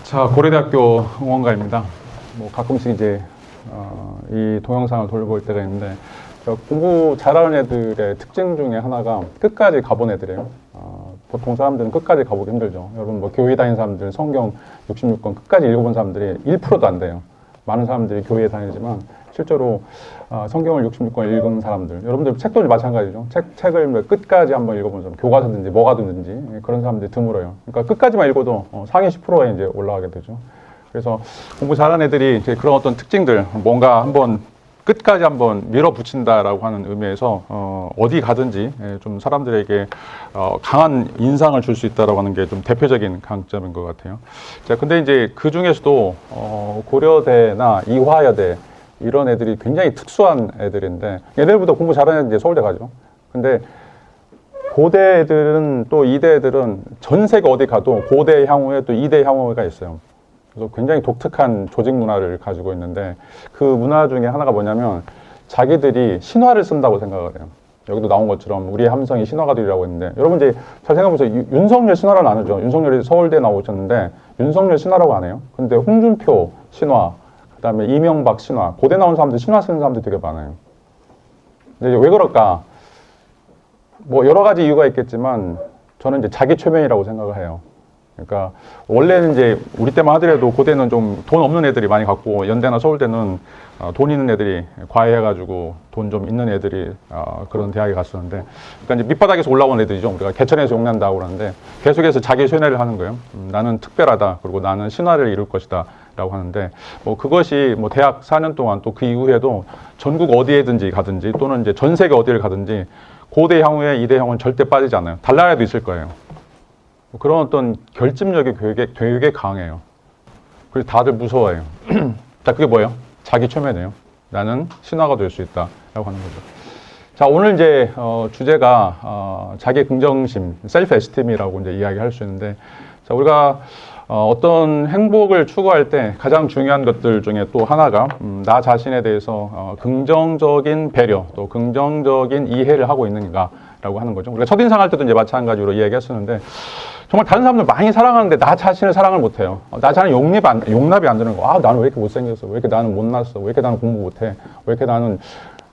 자, 고려대학교 응원가입니다. 뭐 가끔씩 이제 이 동영상을 돌려볼 때가 있는데 공부 잘하는 애들의 특징 중에 하나가 끝까지 가본 애들이에요. 보통 사람들은 끝까지 가보기 힘들죠. 여러분 뭐 교회 다니는 사람들 성경 66권 끝까지 읽어본 사람들이 1%도 안 돼요. 많은 사람들이 교회에 다니지만 실제로 성경을 66권 읽은 사람들, 여러분들 책도 마찬가지죠. 책을 끝까지 한번 읽어본 사람, 교과서든지 뭐가 든지 그런 사람들이 드물어요. 그러니까 끝까지만 읽어도 상위 10%에 이제 올라가게 되죠. 그래서 공부 잘하는 애들이 이제 그런 어떤 특징들, 뭔가 한번 끝까지 한번 밀어붙인다라고 하는 의미에서 어디 가든지 좀 사람들에게 강한 인상을 줄 수 있다라고 하는 게 좀 대표적인 강점인 것 같아요. 자, 근데 이제 그 중에서도 고려대나 이화여대 이런 애들이 굉장히 특수한 애들인데 얘네들보다 공부 잘하는 애들은 이제 서울대 가죠. 근데 고대 애들은 또 이대 애들은 전 세계 어디 가도 고대 향후에 또 이대 향후가 있어요. 그래서 굉장히 독특한 조직 문화를 가지고 있는데 그 문화 중에 하나가 뭐냐면 자기들이 신화를 쓴다고 생각을 해요. 여기도 나온 것처럼 우리의 함성이 신화가들이라고 했는데 여러분 이제 잘 생각해보세요. 윤석열 신화를 안 하죠. 윤석열이 서울대 나오셨는데 윤석열 신화라고 안 해요. 근데 홍준표 신화, 그 다음에 이명박 신화, 고대 나온 사람들 신화 쓰는 사람들 되게 많아요. 근데 왜 그럴까? 뭐 여러 가지 이유가 있겠지만 저는 이제 자기 최면이라고 생각을 해요. 그러니까 원래는 이제 우리 때만 하더라도 고대는 좀 돈 없는 애들이 많이 갔고 연대나 서울대는 돈 있는 애들이 과외해가지고 돈 좀 있는 애들이 그런 대학에 갔었는데 그러니까 이제 밑바닥에서 올라온 애들이죠. 우리가 개천에서 용난다고 그러는데 계속해서 자기 쇠뇌를 하는 거예요. 나는 특별하다. 그리고 나는 신화를 이룰 것이다. 라고 하는데 뭐 그것이 뭐 대학 4년 동안 또 그 이후에도 전국 어디에든지 가든지 또는 이제 전 세계 어디를 가든지 고대 향후에 이대 향후는 절대 빠지지 않아요. 달라야도 있을 거예요. 그런 어떤 결집력이 되게 강해요. 그래서 다들 무서워해요. 자, 그게 뭐예요? 자기 최면이에요. 나는 신화가 될 수 있다. 라고 하는 거죠. 자, 오늘 이제 주제가 자기 긍정심, 셀프 에스팀이라고 이제 이야기할 수 있는데 자, 우리가 어떤 행복을 추구할 때 가장 중요한 것들 중에 또 하나가 나 자신에 대해서 긍정적인 배려, 또 긍정적인 이해를 하고 있는가라고 하는 거죠. 우리가 첫인상 할 때도 이제 마찬가지로 이야기했었는데 정말 다른 사람들 많이 사랑하는데 나 자신을 사랑을 못해요. 나 자신은 용납이 안 되는 거. 나는 왜 이렇게 못생겼어? 왜 이렇게 나는 못났어? 왜 이렇게 나는 공부 못해? 왜 이렇게 나는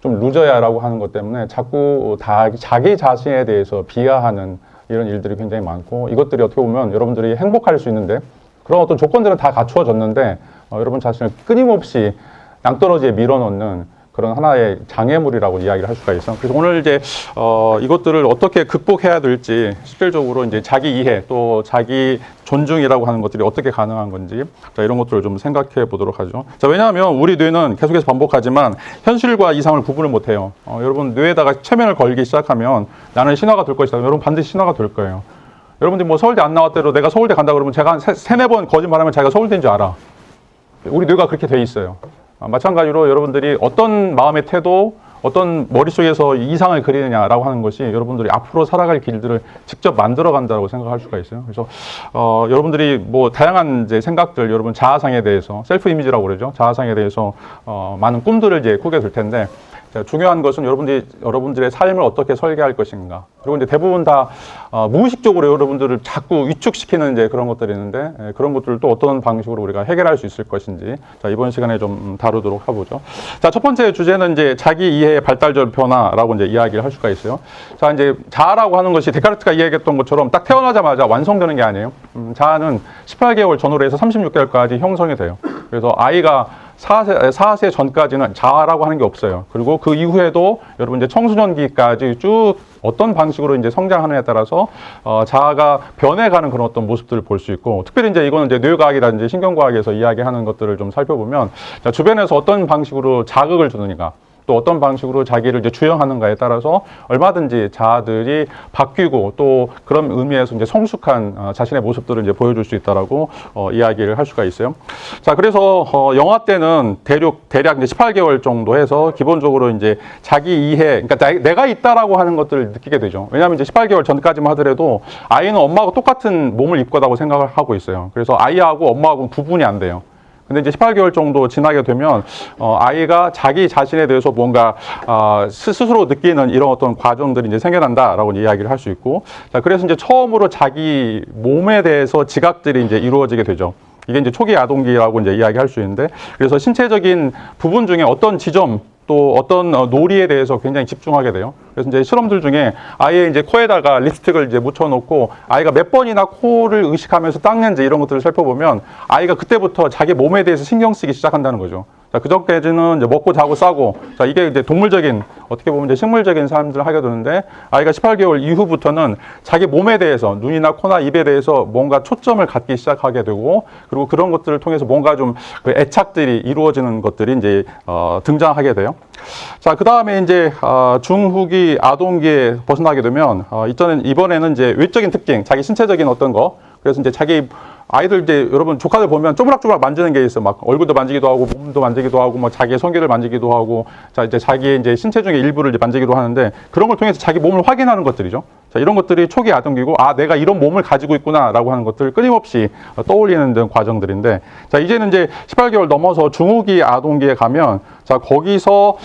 좀 루저야? 라고 하는 것 때문에 자꾸 자기 자신에 대해서 비하하는 이런 일들이 굉장히 많고 이것들이 어떻게 보면 여러분들이 행복할 수 있는데 그런 어떤 조건들은 다 갖추어졌는데 여러분 자신을 끊임없이 낭떠러지에 밀어넣는 그런 하나의 장애물이라고 이야기를 할 수가 있어요. 그래서 오늘 이제 이것들을 어떻게 극복해야 될지 실질적으로 이제 자기 이해 또 자기 존중이라고 하는 것들이 어떻게 가능한 건지 자, 이런 것들을 좀 생각해 보도록 하죠. 자, 왜냐하면 우리 뇌는 계속해서 반복하지만 현실과 이상을 구분을 못 해요. 여러분 뇌에다가 최면을 걸기 시작하면 나는 신화가 될 것이다. 여러분 반드시 신화가 될 거예요. 여러분들이 뭐 서울대 안 나왔대도 내가 서울대 간다 그러면 제가 한 세네 번 거짓말하면 자기가 서울대인 줄 알아. 우리 뇌가 그렇게 돼 있어요. 마찬가지로 여러분들이 어떤 마음의 태도, 어떤 머릿속에서 이상을 그리느냐라고 하는 것이 여러분들이 앞으로 살아갈 길들을 직접 만들어 간다고 생각할 수가 있어요. 그래서 여러분들이 뭐 다양한 이제 생각들, 여러분 자아상에 대해서 셀프 이미지라고 그러죠. 자아상에 대해서 많은 꿈들을 이제 꾸게 될 텐데 중요한 것은 여러분들의 삶을 어떻게 설계할 것인가. 그리고 이제 대부분 다 무의식적으로 여러분들을 자꾸 위축시키는 이제 그런 것들이 있는데 그런 것들을 또 어떤 방식으로 우리가 해결할 수 있을 것인지 자, 이번 시간에 좀 다루도록 해보죠. 자, 첫 번째 주제는 이제 자기 이해의 발달적 변화라고 이제 이야기를 할 수가 있어요. 자, 이제 자아라고 하는 것이 데카르트가 이야기했던 것처럼 딱 태어나자마자 완성되는 게 아니에요. 자아는 18개월 전후로 해서 36개월까지 형성이 돼요. 그래서 아이가 4세 전까지는 자아라고 하는 게 없어요. 그리고 그 이후에도 여러분 이제 청소년기까지 쭉 어떤 방식으로 이제 성장하느냐에 따라서 자아가 변해가는 그런 어떤 모습들을 볼 수 있고 특별히 이제 이거는 이제 뇌과학이라든지 신경과학에서 이야기하는 것들을 좀 살펴보면 자, 주변에서 어떤 방식으로 자극을 주느니까 또 어떤 방식으로 자기를 이제 주형하는가에 따라서 얼마든지 자아들이 바뀌고 또 그런 의미에서 이제 성숙한 자신의 모습들을 이제 보여줄 수 있다라고 이야기를 할 수가 있어요. 자, 그래서 영아 때는 대략 이제 18개월 정도 해서 기본적으로 이제 자기 이해, 그러니까 내가 있다라고 하는 것들을 느끼게 되죠. 왜냐하면 이제 18개월 전까지만 하더라도 아이는 엄마하고 똑같은 몸을 입고 있다고 생각을 하고 있어요. 그래서 아이하고 엄마하고는 구분이 안 돼요. 근데 이제 18개월 정도 지나게 되면 아이가 자기 자신에 대해서 뭔가 스스로 느끼는 이런 어떤 과정들이 이제 생겨난다라고 이야기를 할 수 있고, 자, 그래서 이제 처음으로 자기 몸에 대해서 지각들이 이제 이루어지게 되죠. 이게 이제 초기 아동기라고 이제 이야기할 수 있는데, 그래서 신체적인 부분 중에 어떤 지점 또 어떤 놀이에 대해서 굉장히 집중하게 돼요. 그래서 이제 실험들 중에 아예 이제 코에다가 립스틱을 이제 묻혀놓고 아이가 몇 번이나 코를 의식하면서 닦는지 이런 것들을 살펴보면 아이가 그때부터 자기 몸에 대해서 신경 쓰기 시작한다는 거죠. 자, 그전까지는 이제 먹고 자고 싸고, 자, 이게 이제 동물적인, 어떻게 보면 이제 식물적인 삶들을 하게 되는데, 아이가 18개월 이후부터는 자기 몸에 대해서, 눈이나 코나 입에 대해서 뭔가 초점을 갖기 시작하게 되고, 그리고 그런 것들을 통해서 뭔가 좀 그 애착들이 이루어지는 것들이 이제, 등장하게 돼요. 자, 그 다음에 이제, 중후기 아동기에 벗어나게 되면, 이번에는 이제 외적인 특징, 자기 신체적인 어떤 거, 그래서 이제 자기 아이들 이제 여러분 조카들 보면 쪼물락쪼물락 만지는 게 있어. 막 얼굴도 만지기도 하고 몸도 만지기도 하고 뭐 자기의 성기를 만지기도 하고, 자 이제 자기의 이제 신체 중에 일부를 이제 만지기도 하는데, 그런 걸 통해서 자기 몸을 확인하는 것들이죠. 자, 이런 것들이 초기 아동기고, 아 내가 이런 몸을 가지고 있구나라고 하는 것들을 끊임없이 떠올리는 등 과정들인데, 자 이제는 이제 18개월 넘어서 중후기 아동기에 가면, 자 거기서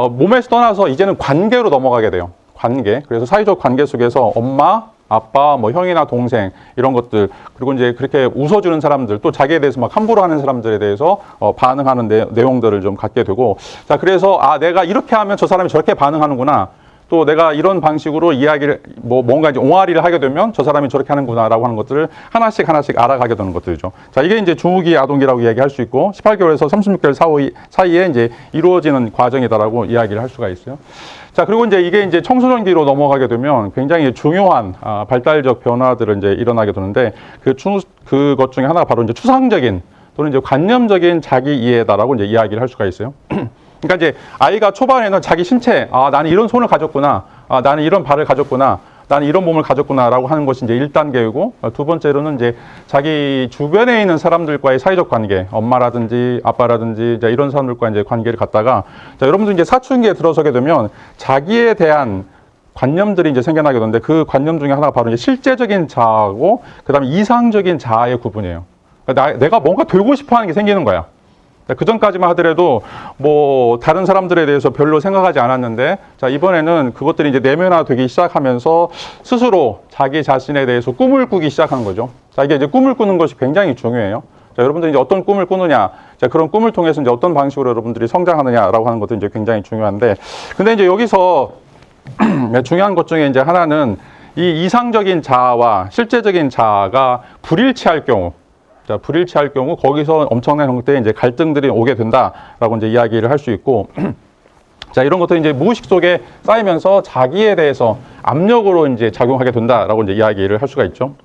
몸에서 떠나서 이제는 관계로 넘어가게 돼요. 관계. 그래서 사회적 관계 속에서 엄마, 아빠, 뭐 형이나 동생 이런 것들, 그리고 이제 그렇게 웃어주는 사람들, 또 자기에 대해서 막 함부로 하는 사람들에 대해서 반응하는 내용들을 좀 갖게 되고, 자 그래서 아 내가 이렇게 하면 저 사람이 저렇게 반응하는구나, 또 내가 이런 방식으로 이야기를 뭔가 이제 옹알이를 하게 되면 저 사람이 저렇게 하는구나라고 하는 것들을 하나씩 알아가게 되는 것들이죠. 자 이게 이제 중후기 아동기라고 이야기할 수 있고, 18개월에서 36개월 사이에 이제 이루어지는 과정이다라고 이야기를 할 수가 있어요. 자, 그리고 이제 이게 이제 청소년기로 넘어가게 되면 굉장히 중요한 발달적 변화들을 이제 일어나게 되는데, 그것 중에 하나가 바로 이제 추상적인 또는 이제 관념적인 자기 이해다라고 이제 이야기를 할 수가 있어요. 그러니까 이제 아이가 초반에는 자기 신체, 아, 나는 이런 손을 가졌구나, 아, 나는 이런 발을 가졌구나, 나는 이런 몸을 가졌구나라고 하는 것이 이제 1단계이고, 두 번째로는 이제 자기 주변에 있는 사람들과의 사회적 관계, 엄마라든지 아빠라든지 이제 이런 사람들과 이제 관계를 갖다가, 자, 여러분들 이제 사춘기에 들어서게 되면 자기에 대한 관념들이 이제 생겨나게 되는데, 그 관념 중에 하나가 바로 이제 실제적인 자아고, 그 다음에 이상적인 자아의 구분이에요. 그러니까 내가 뭔가 되고 싶어 하는 게 생기는 거야. 그 전까지만 하더라도 뭐 다른 사람들에 대해서 별로 생각하지 않았는데, 자 이번에는 그것들이 이제 내면화되기 시작하면서 스스로 자기 자신에 대해서 꿈을 꾸기 시작하는 거죠. 자 이게 이제 꿈을 꾸는 것이 굉장히 중요해요. 자 여러분들이 이제 어떤 꿈을 꾸느냐, 자 그런 꿈을 통해서 이제 어떤 방식으로 여러분들이 성장하느냐라고 하는 것도 이제 굉장히 중요한데, 근데 이제 여기서 중요한 것 중에 이제 하나는 이 이상적인 자아와 실제적인 자아가 불일치할 경우, 자, 불일치할 경우 거기서 엄청난 형태의 이제 갈등들이 오게 된다라고 이제 이야기를 할 수 있고, 자, 이런 것들이 이제 무의식 속에 쌓이면서 자기에 대해서 압력으로 이제 작용하게 된다라고 이제 이야기를 할 수가 있죠.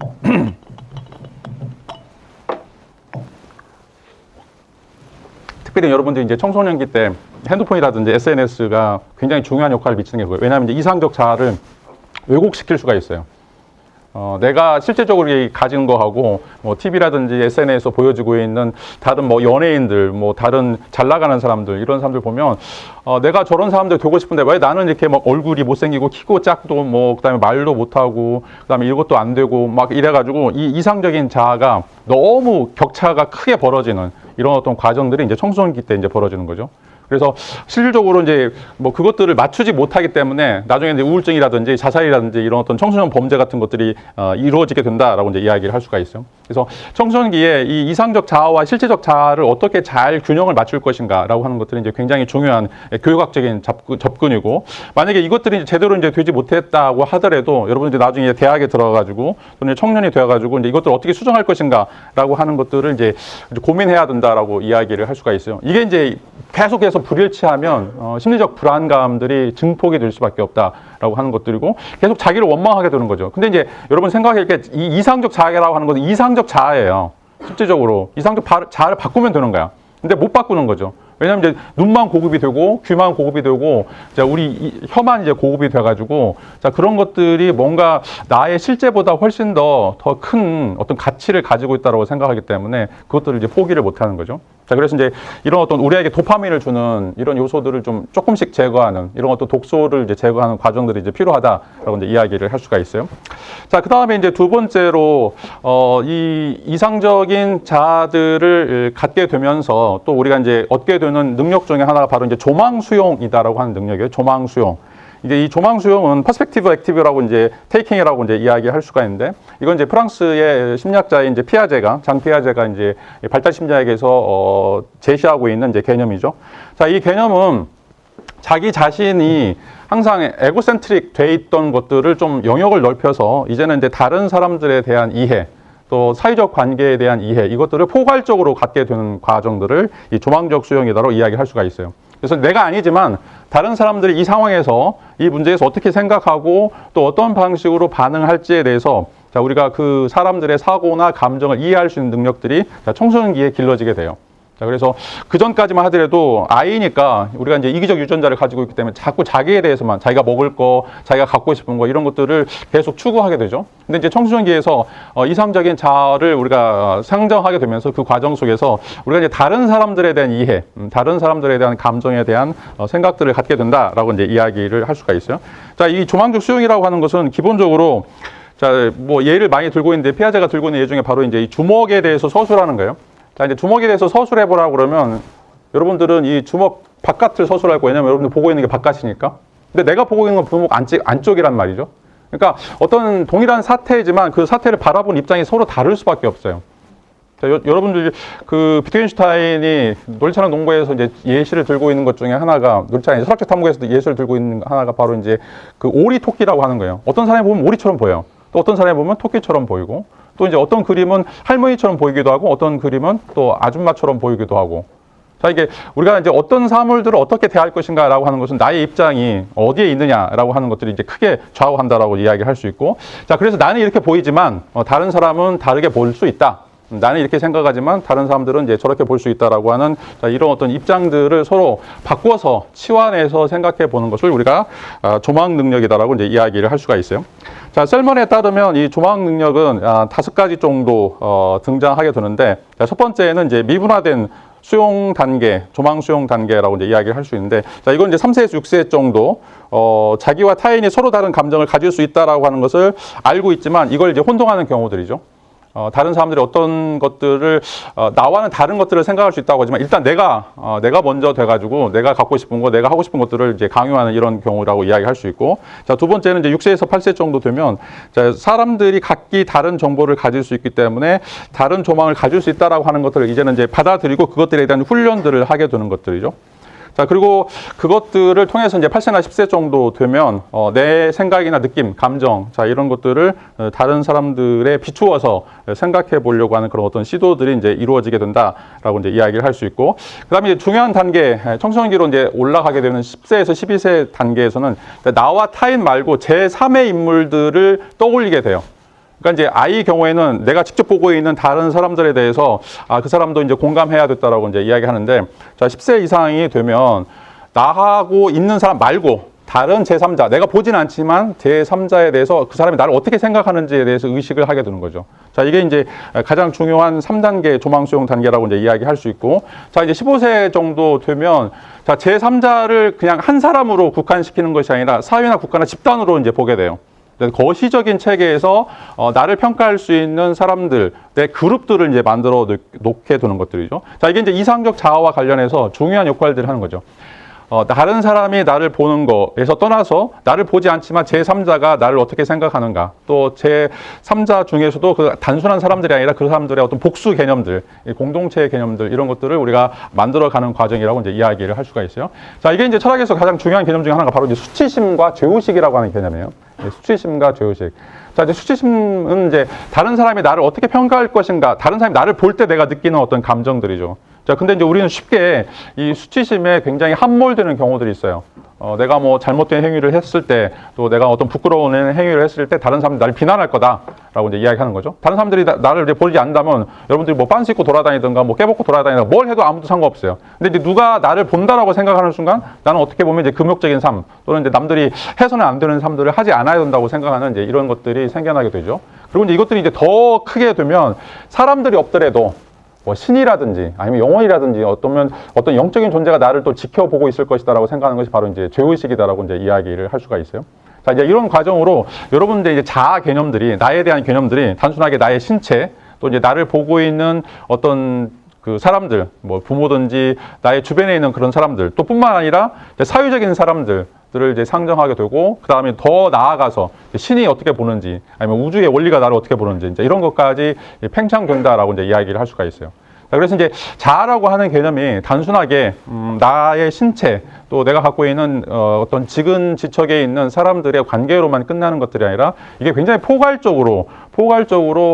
특별히 여러분들이 이제 청소년기 때 핸드폰이라든지 SNS가 굉장히 중요한 역할을 미치는 게 그거예요. 왜냐하면 이제 이상적 자아를 왜곡시킬 수가 있어요. 내가 실제적으로 가진 거하고 뭐 TV라든지 SNS에서 보여지고 있는 다른 뭐 연예인들, 뭐 다른 잘 나가는 사람들, 이런 사람들 보면 내가 저런 사람들 되고 싶은데 왜 나는 이렇게 막 얼굴이 못생기고 키고 작고 뭐 그다음에 말도 못하고 그다음에 이것도 안 되고 막 이래가지고 이 이상적인 자아가 너무 격차가 크게 벌어지는 이런 어떤 과정들이 이제 청소년기 때 이제 벌어지는 거죠. 그래서 실질적으로 이제 뭐 그것들을 맞추지 못하기 때문에 나중에 이제 우울증이라든지 자살이라든지 이런 어떤 청소년 범죄 같은 것들이 이루어지게 된다라고 이제 이야기를 할 수가 있어요. 그래서 청소년기에 이 이상적 자아와 실제적 자아를 어떻게 잘 균형을 맞출 것인가라고 하는 것들이 이제 굉장히 중요한 교육학적인 접근이고, 만약에 이것들이 이제 제대로 이제 되지 못했다고 하더라도 여러분 이제 나중에 대학에 들어가가지고 또는 청년이 되어가지고 이제 이것들을 어떻게 수정할 것인가라고 하는 것들을 이제 고민해야 된다라고 이야기를 할 수가 있어요. 이게 이제 계속해서 불일치하면 심리적 불안감들이 증폭이 될 수밖에 없다라고 하는 것들이고, 계속 자기를 원망하게 되는 거죠. 근데 이제 여러분 생각할 때 이 이상적 자아라고 하는 것은 이상적 자아예요. 실질적으로 이상적 자아를 바꾸면 되는 거야. 근데 못 바꾸는 거죠. 왜냐하면 이제 눈만 고급이 되고 귀만 고급이 되고, 자 우리 혀만 이제 고급이 돼가지고, 자 그런 것들이 뭔가 나의 실제보다 훨씬 더 큰 어떤 가치를 가지고 있다고 생각하기 때문에 그것들을 이제 포기를 못하는 거죠. 자 그래서 이제 이런 어떤 우리에게 도파민을 주는 이런 요소들을 좀 조금씩 제거하는 이런 어떤 독소를 이제 제거하는 과정들이 이제 필요하다라고 이제 이야기를 할 수가 있어요. 자 그다음에 이제 두 번째로 이 이상적인 자아들을 갖게 되면서 또 우리가 이제 얻게 되는 능력 중에 하나가 바로 이제 조망 수용이다라고 하는 능력이에요. 조망 수용. 이제 이 조망 수용은 퍼스펙티브 액티브라고 이제 테이킹이라고 이제 이야기할 수가 있는데, 이건 이제 프랑스의 심리학자인 이제 피아제가, 장 피아제가 이제 발달 심리학에서 제시하고 있는 이제 개념이죠. 자, 이 개념은 자기 자신이 항상 에고센트릭 돼 있던 것들을 좀 영역을 넓혀서 이제는 이제 다른 사람들에 대한 이해, 또 사회적 관계에 대한 이해, 이것들을 포괄적으로 갖게 되는 과정들을 이 조망적 수용이다라고 이야기할 수가 있어요. 그래서 내가 아니지만 다른 사람들이 이 상황에서 이 문제에서 어떻게 생각하고 또 어떤 방식으로 반응할지에 대해서 자, 우리가 그 사람들의 사고나 감정을 이해할 수 있는 능력들이 청소년기에 길러지게 돼요. 자, 그래서 그 전까지만 하더라도 아이니까 우리가 이제 이기적 유전자를 가지고 있기 때문에 자꾸 자기에 대해서만, 자기가 먹을 거, 자기가 갖고 싶은 거, 이런 것들을 계속 추구하게 되죠. 근데 이제 청소년기에서 이상적인 자아를 우리가 상정하게 되면서 그 과정 속에서 우리가 이제 다른 사람들에 대한 이해, 다른 사람들에 대한 감정에 대한 생각들을 갖게 된다라고 이제 이야기를 할 수가 있어요. 자, 이 조망적 수용이라고 하는 것은 기본적으로, 자, 뭐 예를 많이 들고 있는데 피아제가 들고 있는 예 중에 바로 이제 이 주먹에 대해서 서술하는 거예요. 자, 이제 주먹에 대해서 서술해보라고 그러면 여러분들은 이 주먹 바깥을 서술할 거예요. 왜냐면 여러분들 보고 있는 게 바깥이니까. 근데 내가 보고 있는 건 주먹 안쪽이란 말이죠. 그러니까 어떤 동일한 사태이지만 그 사태를 바라본 입장이 서로 다를 수밖에 없어요. 자, 여러분들 그 비트겐슈타인이 놀이차량 농구에서 이제 예시를 들고 있는 것 중에 하나가, 놀이차량 철학적 탐구에서도 예시를 들고 있는 하나가 바로 이제 그 오리 토끼라고 하는 거예요. 어떤 사람이 보면 오리처럼 보여요. 또 어떤 사람이 보면 토끼처럼 보이고, 또 이제 어떤 그림은 할머니처럼 보이기도 하고, 어떤 그림은 또 아줌마처럼 보이기도 하고. 자, 이게 우리가 이제 어떤 사물들을 어떻게 대할 것인가라고 하는 것은 나의 입장이 어디에 있느냐라고 하는 것들이 이제 크게 좌우한다라고 이야기할 수 있고, 자, 그래서 나는 이렇게 보이지만 다른 사람은 다르게 볼 수 있다. 나는 이렇게 생각하지만 다른 사람들은 이제 저렇게 볼 수 있다라고 하는, 자, 이런 어떤 입장들을 서로 바꿔서 치환해서 생각해 보는 것을 우리가 조망 능력이다라고 이제 이야기를 할 수가 있어요. 자, 셀먼에 따르면 이 조망 능력은 5가지 정도 등장하게 되는데, 자, 첫 번째는 이제 미분화된 수용 단계, 조망 수용 단계라고 이제 이야기를 할 수 있는데, 자, 이건 이제 3세에서 6세 정도 자기와 타인이 서로 다른 감정을 가질 수 있다라고 하는 것을 알고 있지만 이걸 이제 혼동하는 경우들이죠. 다른 사람들이 어떤 것들을 나와는 다른 것들을 생각할 수 있다고 하지만 일단 내가 먼저 돼가지고 내가 갖고 싶은 거, 내가 하고 싶은 것들을 이제 강요하는 이런 경우라고 이야기할 수 있고, 자, 두 번째는 이제 6세에서 8세 정도 되면, 자, 사람들이 각기 다른 정보를 가질 수 있기 때문에 다른 조망을 가질 수 있다라고 하는 것들을 이제는 이제 받아들이고 그것들에 대한 훈련들을 하게 되는 것들이죠. 자, 그리고 그것들을 통해서 이제 8세나 10세 정도 되면 내 생각이나 느낌, 감정, 자, 이런 것들을 다른 사람들에 비추어서 생각해 보려고 하는 그런 어떤 시도들이 이제 이루어지게 된다라고 이제 이야기를 할 수 있고, 그다음에 이제 중요한 단계, 청소년기로 이제 올라가게 되는 10세에서 12세 단계에서는 나와 타인 말고 제3의 인물들을 떠올리게 돼요. 그러니까 이제 아이 경우에는 내가 직접 보고 있는 다른 사람들에 대해서 그 사람도 이제 공감해야 됐다라고 이제 이야기하는데, 자, 10세 이상이 되면 나하고 있는 사람 말고 다른 제3자, 내가 보진 않지만 제3자에 대해서 그 사람이 나를 어떻게 생각하는지에 대해서 의식을 하게 되는 거죠. 자, 이게 이제 가장 중요한 3단계 조망 수용 단계라고 이제 이야기할 수 있고, 자, 이제 15세 정도 되면 자, 제3자를 그냥 한 사람으로 국한시키는 것이 아니라 사회나 국가나 집단으로 이제 보게 돼요. 거시적인 체계에서 나를 평가할 수 있는 사람들, 내 그룹들을 이제 만들어 놓게 되는 것들이죠. 자, 이게 이제 이상적 자아와 관련해서 중요한 역할들을 하는 거죠. 다른 사람이 나를 보는 거에서 떠나서 나를 보지 않지만 제3자가 나를 어떻게 생각하는가, 또 제3자 중에서도 그 단순한 사람들이 아니라 그 사람들의 어떤 복수 개념들, 공동체 개념들, 이런 것들을 우리가 만들어가는 과정이라고 이제 이야기를 할 수가 있어요. 자, 이게 이제 철학에서 가장 중요한 개념 중에 하나가 바로 이제 수치심과 죄의식이라고 하는 개념이에요. 수치심과 죄의식. 자, 이제 수치심은 이제 다른 사람이 나를 어떻게 평가할 것인가, 다른 사람이 나를 볼 때 내가 느끼는 어떤 감정들이죠. 자, 근데 이제 우리는 쉽게 이 수치심에 굉장히 함몰되는 경우들이 있어요. 내가 뭐 잘못된 행위를 했을 때, 또 내가 어떤 부끄러운 행위를 했을 때 다른 사람들이 나를 비난할 거다라고 이제 이야기하는 거죠. 다른 사람들이 나를 이제 보지 않는다면 여러분들이 뭐 빤스 입고 돌아다니든가 뭐 깨벗고 돌아다니든가 뭘 해도 아무도 상관없어요. 근데 이제 누가 나를 본다라고 생각하는 순간 나는 어떻게 보면 이제 금욕적인 삶, 또는 이제 남들이 해서는 안 되는 삶들을 하지 않아야 된다고 생각하는 이제 이런 것들이 생겨나게 되죠. 그리고 이제 이것들이 이제 더 크게 되면 사람들이 없더라도 뭐 신이라든지 아니면 영혼이라든지 어떤 영적인 존재가 나를 또 지켜보고 있을 것이다라고 생각하는 것이 바로 이제 죄의식이다라고 이제 이야기를 할 수가 있어요. 자, 이제 이런 과정으로 여러분들 이제 자아 개념들이, 나에 대한 개념들이 단순하게 나의 신체, 또 이제 나를 보고 있는 어떤 그 사람들, 뭐 부모든지 나의 주변에 있는 그런 사람들, 또 뿐만 아니라 사회적인 사람들, 들을 이제 상정하게 되고, 그 다음에 더 나아가서 신이 어떻게 보는지, 아니면 우주의 원리가 나를 어떻게 보는지, 이제 이런 것까지 팽창된다라고 이제 이야기를 할 수가 있어요. 그래서 이제 자아라고 하는 개념이 단순하게 나의 신체, 또 내가 갖고 있는 어떤 지근지척에 있는 사람들의 관계로만 끝나는 것들이 아니라 이게 굉장히 포괄적으로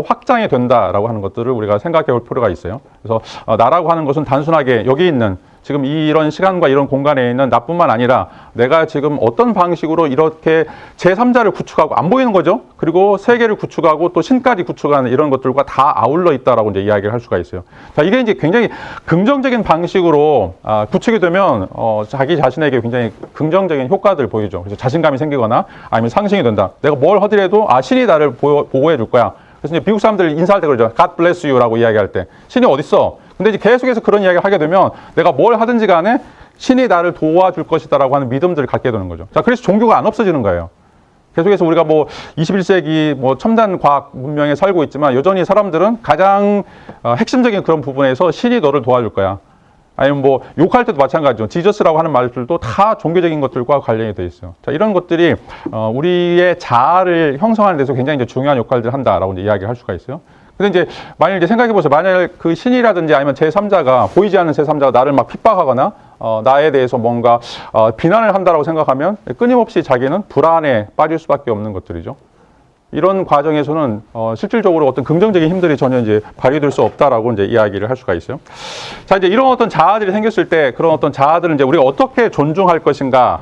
확장이 된다라고 하는 것들을 우리가 생각해 볼 필요가 있어요. 그래서 나라고 하는 것은 단순하게 여기 있는 지금 이런 시간과 이런 공간에 있는 나뿐만 아니라 내가 지금 어떤 방식으로 이렇게 제3자를 구축하고 안 보이는 거죠. 그리고 세계를 구축하고 또 신까지 구축하는 이런 것들과 다 아울러 있다라고 이제 이야기를 할 수가 있어요. 자, 이게 이제 굉장히 긍정적인 방식으로 구축이 되면 자기 자신에게 굉장히 긍정적인 효과들을 보이죠. 그래서 자신감이 생기거나 아니면 상승이 된다. 내가 뭘 하더라도 신이 나를 보호해 줄 거야. 그래서 이제 미국 사람들 인사할 때 그러죠. God bless you라고 이야기할 때 신이 어딨어? 근데 이제 계속해서 그런 이야기를 하게 되면 내가 뭘 하든지 간에 신이 나를 도와줄 것이다라고 하는 믿음들을 갖게 되는 거죠. 자, 그래서 종교가 안 없어지는 거예요. 계속해서 우리가 뭐 21세기 뭐 첨단 과학 문명에 살고 있지만 여전히 사람들은 가장 핵심적인 그런 부분에서 신이 너를 도와줄 거야. 아니면 뭐 욕할 때도 마찬가지죠. 지저스라고 하는 말들도 다 종교적인 것들과 관련이 되어 있어요. 자, 이런 것들이 우리의 자아를 형성하는 데서 굉장히 이제 중요한 역할들을 한다라고 이제 이야기를 할 수가 있어요. 근데 이제 만약 이제 생각해 보세요. 만약 그 신이라든지 아니면 제3자가 보이지 않는 제3자가 나를 막 핍박하거나 나에 대해서 뭔가 비난을 한다라고 생각하면 끊임없이 자기는 불안에 빠질 수밖에 없는 것들이죠. 이런 과정에서는 실질적으로 어떤 긍정적인 힘들이 전혀 이제 발휘될 수 없다라고 이제 이야기를 할 수가 있어요. 자, 이제 이런 어떤 자아들이 생겼을 때 그런 어떤 자아들을 이제 우리가 어떻게 존중할 것인가,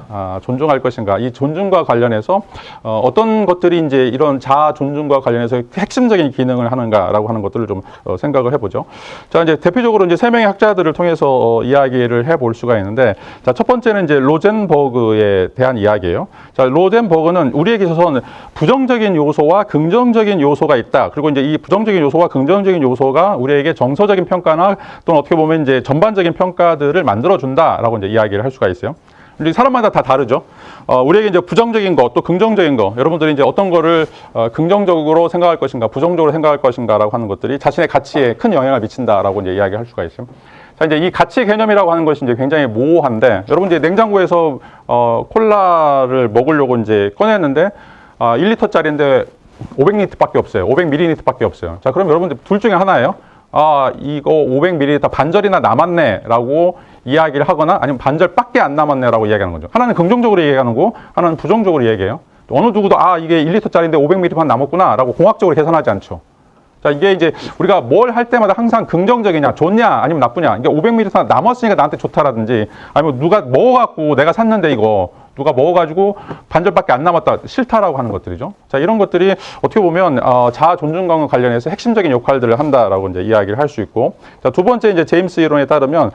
이 존중과 관련해서 어떤 것들이 이제 이런 자아 존중과 관련해서 핵심적인 기능을 하는가라고 하는 것들을 좀 생각을 해보죠. 자, 이제 대표적으로 이제 3명의 학자들을 통해서 이야기를 해볼 수가 있는데, 자, 첫 번째는 이제 로젠버그에 대한 이야기예요. 자, 로젠버그는 우리에게 있어서는 부정적인 요소와 긍정적인 요소가 있다. 그리고 이제 이 부정적인 요소와 긍정적인 요소가 우리에게 정서적인 평가나 또는 어떻게 보면 이제 전반적인 평가들을 만들어준다라고 이제 이야기를 할 수가 있어요. 근데 사람마다 다 다르죠. 우리에게 이제 부정적인 거, 또 긍정적인 거, 여러분들이 이제 어떤 거를 긍정적으로 생각할 것인가, 부정적으로 생각할 것인가라고 하는 것들이 자신의 가치에 큰 영향을 미친다라고 이제 이야기할 수가 있어요. 자, 이제 이 가치 개념이라고 하는 것이 이제 굉장히 모호한데, 여러분 이제 냉장고에서 콜라를 먹으려고 이제 꺼냈는데 1리터짜리인데 500리터밖에 없어요. 500ml밖에 없어요. 자, 그럼 여러분들 둘 중에 하나예요. 이거 500ml 반절이나 남았네 라고 이야기를 하거나 아니면 반절밖에 안 남았네 라고 이야기하는 거죠. 하나는 긍정적으로 얘기하는 거고 하나는 부정적으로 얘기해요. 어느 누구도 이게 1리터짜리인데 500ml 반 남았구나 라고 공학적으로 계산하지 않죠. 자, 이게 이제 우리가 뭘 할 때마다 항상 긍정적이냐, 좋냐, 아니면 나쁘냐. 이게 500ml 남았으니까 나한테 좋다라든지, 아니면 누가 먹어갖고 내가 샀는데 이거, 누가 먹어가지고 반절밖에 안 남았다, 싫다라고 하는 것들이죠. 자, 이런 것들이 어떻게 보면, 자아 존중감과 관련해서 핵심적인 역할들을 한다라고 이제 이야기를 할 수 있고. 자, 두 번째 이제 제임스 이론에 따르면,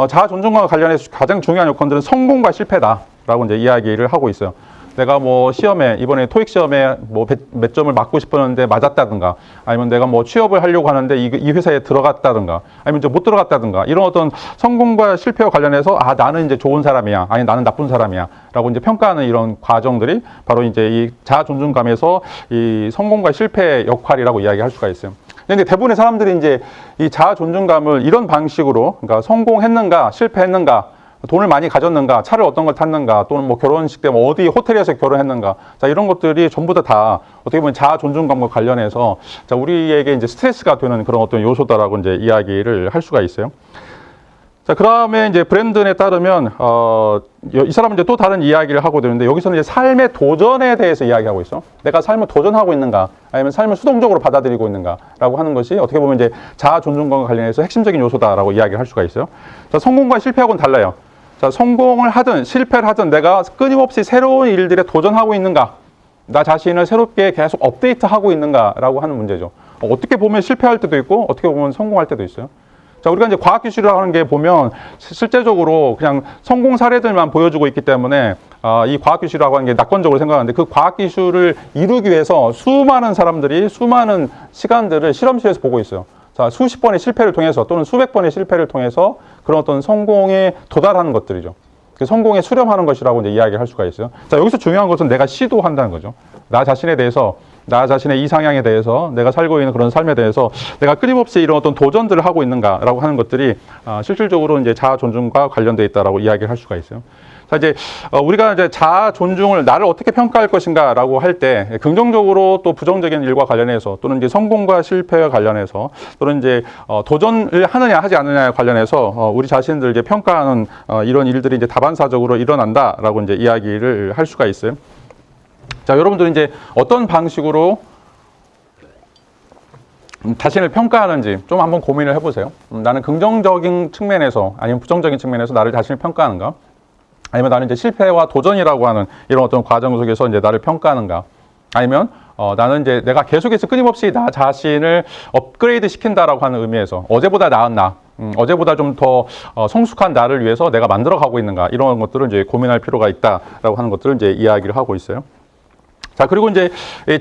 자아 존중감과 관련해서 가장 중요한 요건들은 성공과 실패다라고 이제 이야기를 하고 있어요. 내가 뭐 시험에 이번에 토익 시험에 뭐 몇 점을 맞고 싶었는데 맞았다든가, 아니면 내가 뭐 취업을 하려고 하는데 이 회사에 들어갔다든가, 아니면 이제 못 들어갔다든가, 이런 어떤 성공과 실패와 관련해서 나는 이제 좋은 사람이야, 아니 나는 나쁜 사람이야라고 이제 평가하는 이런 과정들이 바로 이제 이 자아 존중감에서 이 성공과 실패의 역할이라고 이야기할 수가 있어요. 근데 대부분의 사람들이 이제 이 자아 존중감을 이런 방식으로, 그러니까 성공했는가 실패했는가, 돈을 많이 가졌는가, 차를 어떤 걸 탔는가, 또는 뭐 결혼식 때 뭐 어디 호텔에서 결혼했는가, 자, 이런 것들이 전부 다 어떻게 보면 자아 존중감과 관련해서 자, 우리에게 이제 스트레스가 되는 그런 어떤 요소다라고 이제 이야기를 할 수가 있어요. 자, 그 다음에 이제 브랜든에 따르면, 이 사람은 이제 또 다른 이야기를 하고 되는데, 여기서는 이제 삶의 도전에 대해서 이야기하고 있어. 내가 삶을 도전하고 있는가, 아니면 삶을 수동적으로 받아들이고 있는가라고 하는 것이 어떻게 보면 이제 자아 존중감과 관련해서 핵심적인 요소다라고 이야기를 할 수가 있어요. 자, 성공과 실패하고는 달라요. 자, 성공을 하든 실패를 하든 내가 끊임없이 새로운 일들에 도전하고 있는가, 나 자신을 새롭게 계속 업데이트하고 있는가라고 하는 문제죠. 어떻게 보면 실패할 때도 있고 어떻게 보면 성공할 때도 있어요. 자, 우리가 이제 과학기술이라고 하는 게 보면 실제적으로 그냥 성공 사례들만 보여주고 있기 때문에 이 과학기술이라고 하는 게 낙관적으로 생각하는데, 그 과학기술을 이루기 위해서 수많은 사람들이 수많은 시간들을 실험실에서 보고 있어요. 자, 수십 번의 실패를 통해서 또는 수백 번의 실패를 통해서 그런 어떤 성공에 도달하는 것들이죠. 그 성공에 수렴하는 것이라고 이제 이야기를 할 수가 있어요. 자, 여기서 중요한 것은 내가 시도한다는 거죠. 나 자신에 대해서, 나 자신의 이상향에 대해서, 내가 살고 있는 그런 삶에 대해서 내가 끊임없이 이런 어떤 도전들을 하고 있는가라고 하는 것들이 실질적으로 이제 자아 존중과 관련되어 있다라고 이야기를 할 수가 있어요. 자, 이제 우리가 이제 자아 존중을 나를 어떻게 평가할 것인가라고 할 때 긍정적으로 또 부정적인 일과 관련해서 또는 이제 성공과 실패와 관련해서 또는 이제 도전을 하느냐 하지 않느냐에 관련해서 우리 자신들 이제 평가하는 이런 일들이 이제 다반사적으로 일어난다라고 이제 이야기를 할 수가 있어요. 자, 여러분들은 이제 어떤 방식으로 자신을 평가하는지 좀 한번 고민을 해보세요. 나는 긍정적인 측면에서 아니면 부정적인 측면에서 나를 자신을 평가하는가? 아니면 나는 이제 실패와 도전이라고 하는 이런 어떤 과정 속에서 이제 나를 평가하는가? 아니면 나는 이제 내가 계속해서 끊임없이 나 자신을 업그레이드 시킨다라고 하는 의미에서 어제보다 나은 나, 어제보다 좀 더 성숙한 나를 위해서 내가 만들어 가고 있는가? 이런 것들을 이제 고민할 필요가 있다라고 하는 것들을 이제 이야기를 하고 있어요. 자, 그리고 이제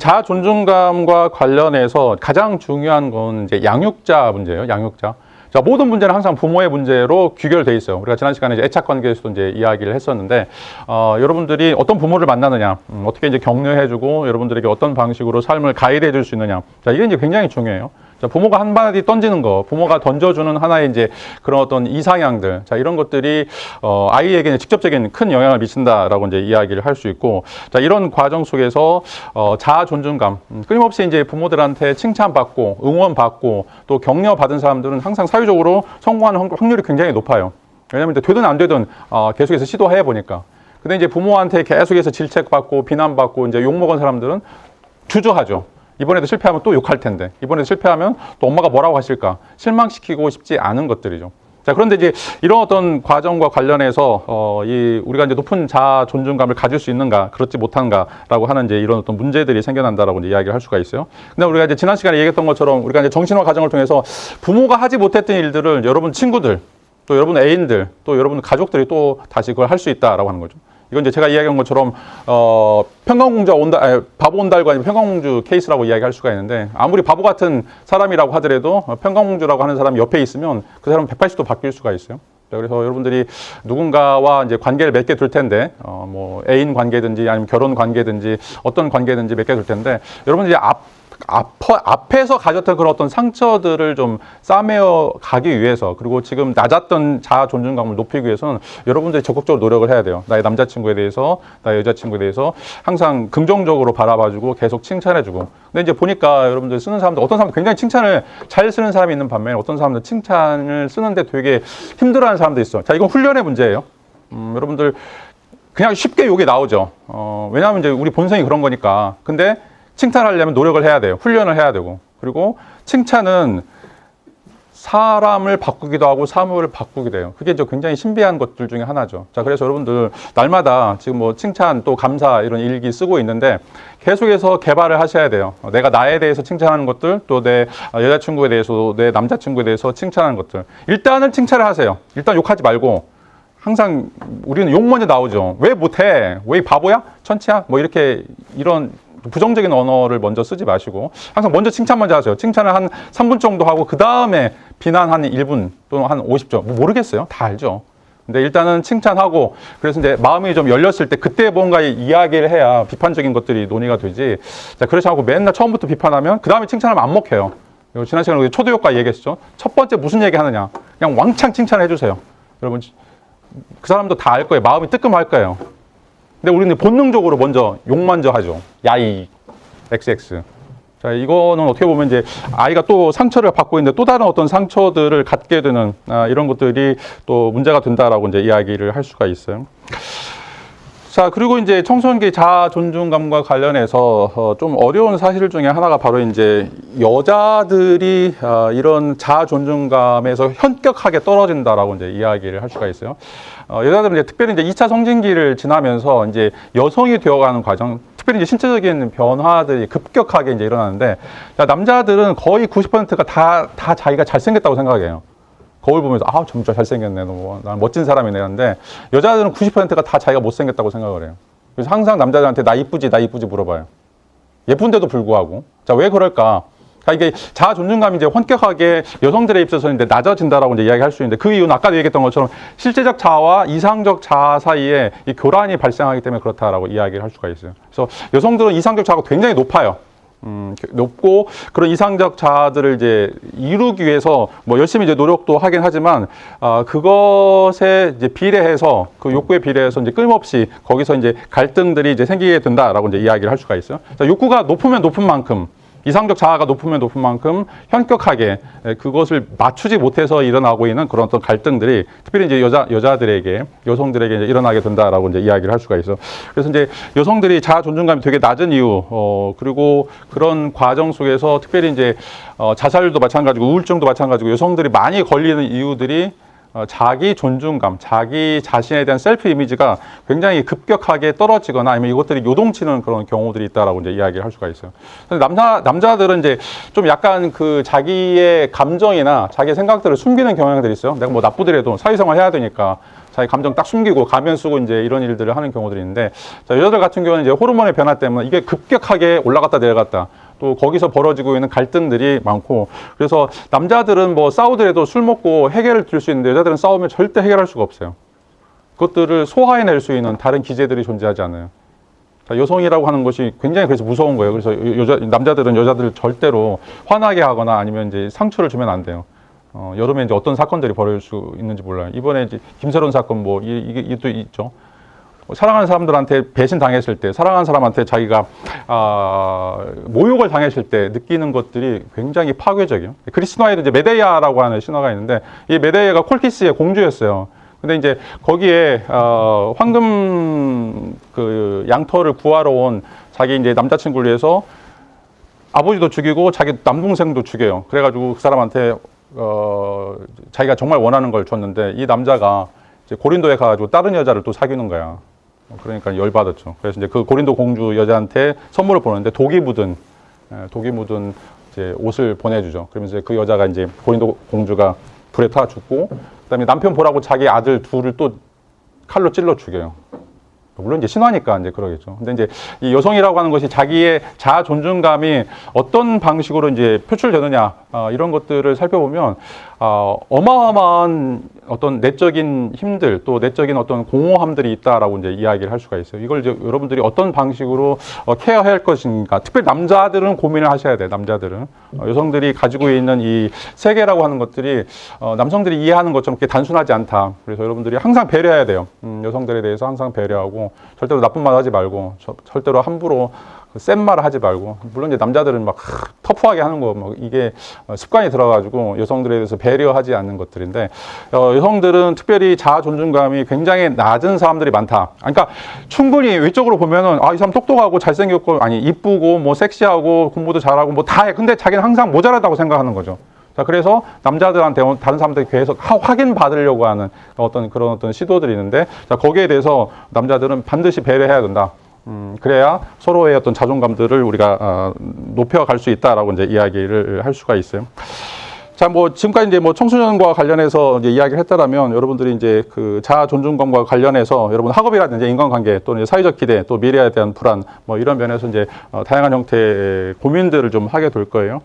자아 존중감과 관련해서 가장 중요한 건 이제 양육자 문제예요. 양육자. 자, 모든 문제는 항상 부모의 문제로 귀결돼 있어요. 우리가 지난 시간에 이제 애착 관계에서도 이제 이야기를 했었는데, 여러분들이 어떤 부모를 만나느냐, 어떻게 이제 격려해주고 여러분들에게 어떤 방식으로 삶을 가이드해줄 수 있느냐. 자, 이게 이제 굉장히 중요해요. 자, 부모가 한마디 던지는 거, 부모가 던져주는 하나의 이제 그런 어떤 이상향들, 자, 이런 것들이 아이에게 직접적인 큰 영향을 미친다라고 이제 이야기를 할 수 있고, 자, 이런 과정 속에서 자아 존중감, 끊임없이 이제 부모들한테 칭찬받고 응원받고 또 격려받은 사람들은 항상 사회적으로 성공하는 확률이 굉장히 높아요. 왜냐하면 되든 안 되든 계속해서 시도해 보니까. 근데 이제 부모한테 계속해서 질책받고 비난받고 이제 욕먹은 사람들은 주저하죠. 이번에도 실패하면 또 욕할 텐데, 이번에도 실패하면 또 엄마가 뭐라고 하실까, 실망시키고 싶지 않은 것들이죠. 자, 그런데 이제 이런 어떤 과정과 관련해서 우리가 이제 높은 자아 존중감을 가질 수 있는가, 그렇지 못한가라고 하는 이제 이런 어떤 문제들이 생겨난다라고 이제 이야기를 할 수가 있어요. 근데 우리가 이제 지난 시간에 얘기했던 것처럼 우리가 이제 정신화 과정을 통해서 부모가 하지 못했던 일들을 여러분 친구들, 또 여러분 애인들, 또 여러분 가족들이 또 다시 그걸 할 수 있다라고 하는 거죠. 이건 이제 제가 이야기한 것처럼 평강공주와 바보 온달과 평강공주 케이스라고 이야기할 수가 있는데, 아무리 바보 같은 사람이라고 하더라도 평강공주라고 하는 사람이 옆에 있으면 그 사람은 180도 바뀔 수가 있어요. 그래서 여러분들이 누군가와 이제 관계를 맺게 될 텐데, 뭐 애인 관계든지 아니면 결혼 관계든지 어떤 관계든지 맺게 될 텐데, 여러분들이 앞에서 가졌던 그런 어떤 상처들을 좀 싸매어 가기 위해서, 그리고 지금 낮았던 자아 존중감을 높이기 위해서는 여러분들이 적극적으로 노력을 해야 돼요. 나의 남자친구에 대해서, 나의 여자친구에 대해서 항상 긍정적으로 바라봐주고 계속 칭찬해주고. 근데 이제 보니까 여러분들 쓰는 사람들, 어떤 사람들 굉장히 칭찬을 잘 쓰는 사람이 있는 반면에 어떤 사람들 칭찬을 쓰는데 되게 힘들어하는 사람도 있어. 자, 이건 훈련의 문제예요. 여러분들 그냥 쉽게 욕이 나오죠. 왜냐하면 이제 우리 본성이 그런 거니까. 근데 칭찬하려면 노력을 해야 돼요. 훈련을 해야 되고. 그리고 칭찬은 사람을 바꾸기도 하고 사물을 바꾸기도 해요. 그게 이제 굉장히 신비한 것들 중에 하나죠. 자, 그래서 여러분들 날마다 지금 뭐 칭찬 또 감사 이런 일기 쓰고 있는데 계속해서 개발을 하셔야 돼요. 내가 나에 대해서 칭찬하는 것들, 또 내 여자친구에 대해서, 내 남자친구에 대해서 칭찬하는 것들. 일단은 칭찬을 하세요. 일단 욕하지 말고. 항상 우리는 욕 먼저 나오죠. 왜 못해? 왜 바보야? 천치야? 뭐 이렇게 이런 부정적인 언어를 먼저 쓰지 마시고 항상 먼저 칭찬 먼저 하세요. 칭찬을 한 3분 정도 하고 그 다음에 비난 한 1분 또는 한 50초. 뭐 모르겠어요. 다 알죠. 근데 일단은 칭찬하고, 그래서 이제 마음이 좀 열렸을 때 그때 뭔가 이야기를 해야 비판적인 것들이 논의가 되지. 자, 그렇지 않고 맨날 처음부터 비판하면 그 다음에 칭찬하면 안 먹혀요. 지난 시간에 우리 초도 효과 얘기했죠. 첫 번째 무슨 얘기 하느냐. 그냥 왕창 칭찬해 주세요. 여러분 그 사람도 다 알 거예요. 마음이 뜨끔할 거예요. 근데 우리는 본능적으로 먼저 욕 먼저 하죠. 야이 XX. 자, 이거는 어떻게 보면 이제 아이가 또 상처를 받고 있는데 또 다른 어떤 상처들을 갖게 되는 이런 것들이 또 문제가 된다라고 이제 이야기를 할 수가 있어요. 자, 그리고 이제 청소년기 자아 존중감과 관련해서 좀 어려운 사실 중에 하나가 바로 이제 여자들이 이런 자아 존중감에서 현격하게 떨어진다라고 이제 이야기를 할 수가 있어요. 여자들은 이제 특별히 이제 2차 성징기를 지나면서 이제 여성이 되어가는 과정, 특별히 이제 신체적인 변화들이 급격하게 이제 일어나는데, 자, 남자들은 거의 90%가 다 자기가 잘생겼다고 생각해요. 거울 보면서 진짜 잘생겼네, 난 멋진 사람이네 하는데, 여자들은 90%가 다 자기가 못생겼다고 생각을 해요. 그래서 항상 남자들한테 나 이쁘지 물어봐요. 예쁜데도 불구하고. 자, 왜 그럴까? 그러니까 이게 자아 존중감이 이제 본격하게 여성들에 있어서 이제 낮아진다라고 이제 이야기할 수 있는데, 그 이유는 아까도 얘기했던 것처럼 실제적 자아와 이상적 자아 사이에 이 교란이 발생하기 때문에 그렇다라고 이야기를 할 수가 있어요. 그래서 여성들은 이상적 자아가 굉장히 높아요. 높고 그런 이상적 자아들을 이제 이루기 위해서 뭐 열심히 이제 노력도 하긴 하지만 그것에 이제 비례해서 그 욕구에 비례해서 이제 끊임없이 거기서 이제 갈등들이 이제 생기게 된다라고 이제 이야기를 할 수가 있어요. 자, 욕구가 높으면 높은 만큼 이상적 자아가 높으면 높은 만큼 현격하게 그것을 맞추지 못해서 일어나고 있는 그런 어떤 갈등들이 특별히 이제 여자들에게, 여성들에게 이제 일어나게 된다라고 이제 이야기를 할 수가 있어. 그래서 이제 여성들이 자아 존중감이 되게 낮은 이유, 그리고 그런 과정 속에서 특별히 이제 자살도 마찬가지고 우울증도 마찬가지고 여성들이 많이 걸리는 이유들이 자기 존중감, 자기 자신에 대한 셀프 이미지가 굉장히 급격하게 떨어지거나 아니면 이것들이 요동치는 그런 경우들이 있다라고 이제 이야기를 할 수가 있어요. 남자들은 이제 좀 약간 그 자기의 감정이나 자기의 생각들을 숨기는 경향들이 있어요. 내가 뭐 나쁘더라도 사회생활 해야 되니까 자기 감정 딱 숨기고 가면 쓰고 이제 이런 일들을 하는 경우들이 있는데, 자, 여자들 같은 경우는 이제 호르몬의 변화 때문에 이게 급격하게 올라갔다 내려갔다, 또 거기서 벌어지고 있는 갈등들이 많고, 그래서 남자들은 뭐 싸우더라도 술 먹고 해결을 줄 수 있는데 여자들은 싸우면 절대 해결할 수가 없어요. 그것들을 소화해낼 수 있는 다른 기제들이 존재하지 않아요. 자, 여성이라고 하는 것이 굉장히 그래서 무서운 거예요. 그래서 남자들은 여자들을 절대로 화나게 하거나 아니면 이제 상처를 주면 안 돼요. 여름에 이제 어떤 사건들이 벌어질 수 있는지 몰라요. 이번에 이제 김세론 사건 뭐 이게 또 있죠. 사랑하는 사람들한테 배신 당했을 때, 사랑하는 사람한테 자기가 모욕을 당했을 때 느끼는 것들이 굉장히 파괴적이에요. 그리스 신화에도 이제 메데이아라고 하는 신화가 있는데, 이 메데이아가 콜키스의 공주였어요. 근데 이제 거기에 황금 그 양털을 구하러 온 자기 이제 남자친구를 위해서 아버지도 죽이고 자기 남동생도 죽여요. 그래가지고 그 사람한테 자기가 정말 원하는 걸 줬는데 이 남자가 이제 고린도에 가가지고 다른 여자를 또 사귀는 거야. 그러니까 열받았죠. 그래서 이제 그 고린도 공주 여자한테 선물을 보내는데 독이 묻은 이제 옷을 보내주죠. 그러면서 그 여자가 이제 고린도 공주가 불에 타 죽고, 그다음에 남편 보라고 자기 아들 둘을 또 칼로 찔러 죽여요. 물론 이제 신화니까 이제 그러겠죠. 근데 이제 이 여성이라고 하는 것이 자기의 자아 존중감이 어떤 방식으로 이제 표출되느냐, 이런 것들을 살펴보면 어마어마한 어떤 내적인 힘들, 또 내적인 어떤 공허함들이 있다라고 이제 이야기를 할 수가 있어요. 이걸 이제 여러분들이 어떤 방식으로 케어해야 할 것인가. 특별히 남자들은 고민을 하셔야 돼요. 남자들은 여성들이 가지고 있는 이 세계라고 하는 것들이 남성들이 이해하는 것처럼 그렇게 단순하지 않다. 그래서 여러분들이 항상 배려해야 돼요. 여성들에 대해서 항상 배려하고, 절대로 나쁜 말 하지 말고, 절대로 함부로 센 말을 하지 말고, 물론 이제 남자들은 막 터프하게 하는 거, 뭐 이게 습관이 들어가지고 여성들에 대해서 배려하지 않는 것들인데, 여성들은 특별히 자아 존중감이 굉장히 낮은 사람들이 많다. 그러니까 충분히 외적으로 보면은 이 사람 똑똑하고 잘생겼고, 아니 이쁘고 뭐 섹시하고 공부도 잘하고 뭐 다 해. 근데 자기는 항상 모자라다고 생각하는 거죠. 자, 그래서 남자들한테 다른 사람들이 계속 확인 받으려고 하는 그런 시도들이 있는데, 자, 거기에 대해서 남자들은 반드시 배려해야 된다. 그래야 서로의 어떤 자존감들을 우리가 높여갈 수 있다라고 이제 이야기를 할 수가 있어요. 자, 뭐 지금까지 이제 뭐 청소년과 관련해서 이제 이야기를 했다라면, 여러분들이 이제 그 자아 존중감과 관련해서 여러분 학업이라든지 인간관계, 또는 사회적 기대, 또 미래에 대한 불안, 뭐 이런 면에서 이제 다양한 형태의 고민들을 좀 하게 될 거예요.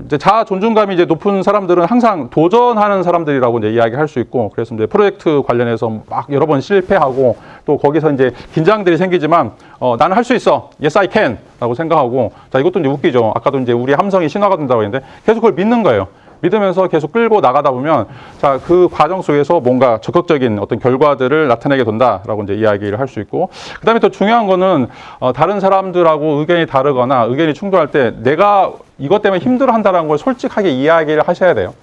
이제 자아 존중감이 이제 높은 사람들은 항상 도전하는 사람들이라고 이제 이야기할 수 있고, 그래서 이제 프로젝트 관련해서 막 여러 번 실패하고, 또 거기서 이제 긴장들이 생기지만 나는 할 수 있어, yes I can 라고 생각하고, 자, 이것도 이제 웃기죠. 아까도 이제 우리 함성이 신화가 된다고 했는데 계속 그걸 믿는 거예요. 믿으면서 계속 끌고 나가다 보면, 자, 그 과정 속에서 뭔가 적극적인 어떤 결과들을 나타내게 된다라고 이제 이야기를 할 수 있고, 그 다음에 또 중요한 거는 다른 사람들하고 의견이 다르거나 의견이 충돌할 때 내가 이것 때문에 힘들어 한다는 걸 솔직하게 이야기를 하셔야 돼요.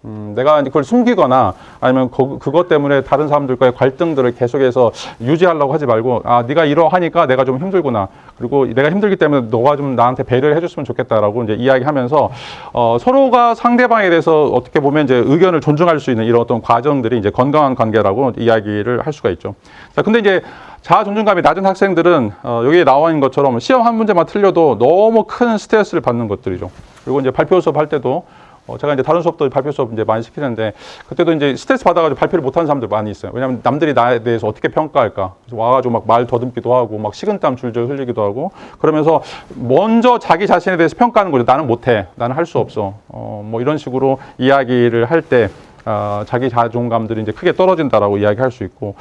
내가 그걸 숨기거나 아니면 그것 때문에 다른 사람들과의 갈등들을 계속해서 유지하려고 하지 말고, 네가 이러하니까 내가 좀 힘들구나, 그리고 내가 힘들기 때문에 너가 좀 나한테 배려를 해줬으면 좋겠다라고 이제 이야기하면서 서로가 상대방에 대해서 어떻게 보면 이제 의견을 존중할 수 있는 이런 어떤 과정들이 이제 건강한 관계라고 이야기를 할 수가 있죠. 자, 근데 이제 자아 존중감이 낮은 학생들은 여기에 나와 있는 것처럼 시험 한 문제만 틀려도 너무 큰 스트레스를 받는 것들이죠. 그리고 이제 발표 수업 할 때도 제가 이제 다른 수업도 발표 수업 이제 많이 시키는데, 그때도 이제 스트레스 받아가지고 발표를 못하는 사람들 많이 있어요. 왜냐하면 남들이 나에 대해서 어떻게 평가할까. 그래서 와가지고 막 말 더듬기도 하고, 막 식은땀 줄줄 흘리기도 하고, 그러면서 먼저 자기 자신에 대해서 평가하는 거죠. 나는 못해, 나는 할 수 없어. 뭐 이런 식으로 이야기를 할 때, 자기 자존감들이 이제 크게 떨어진다라고 이야기할 수 있고,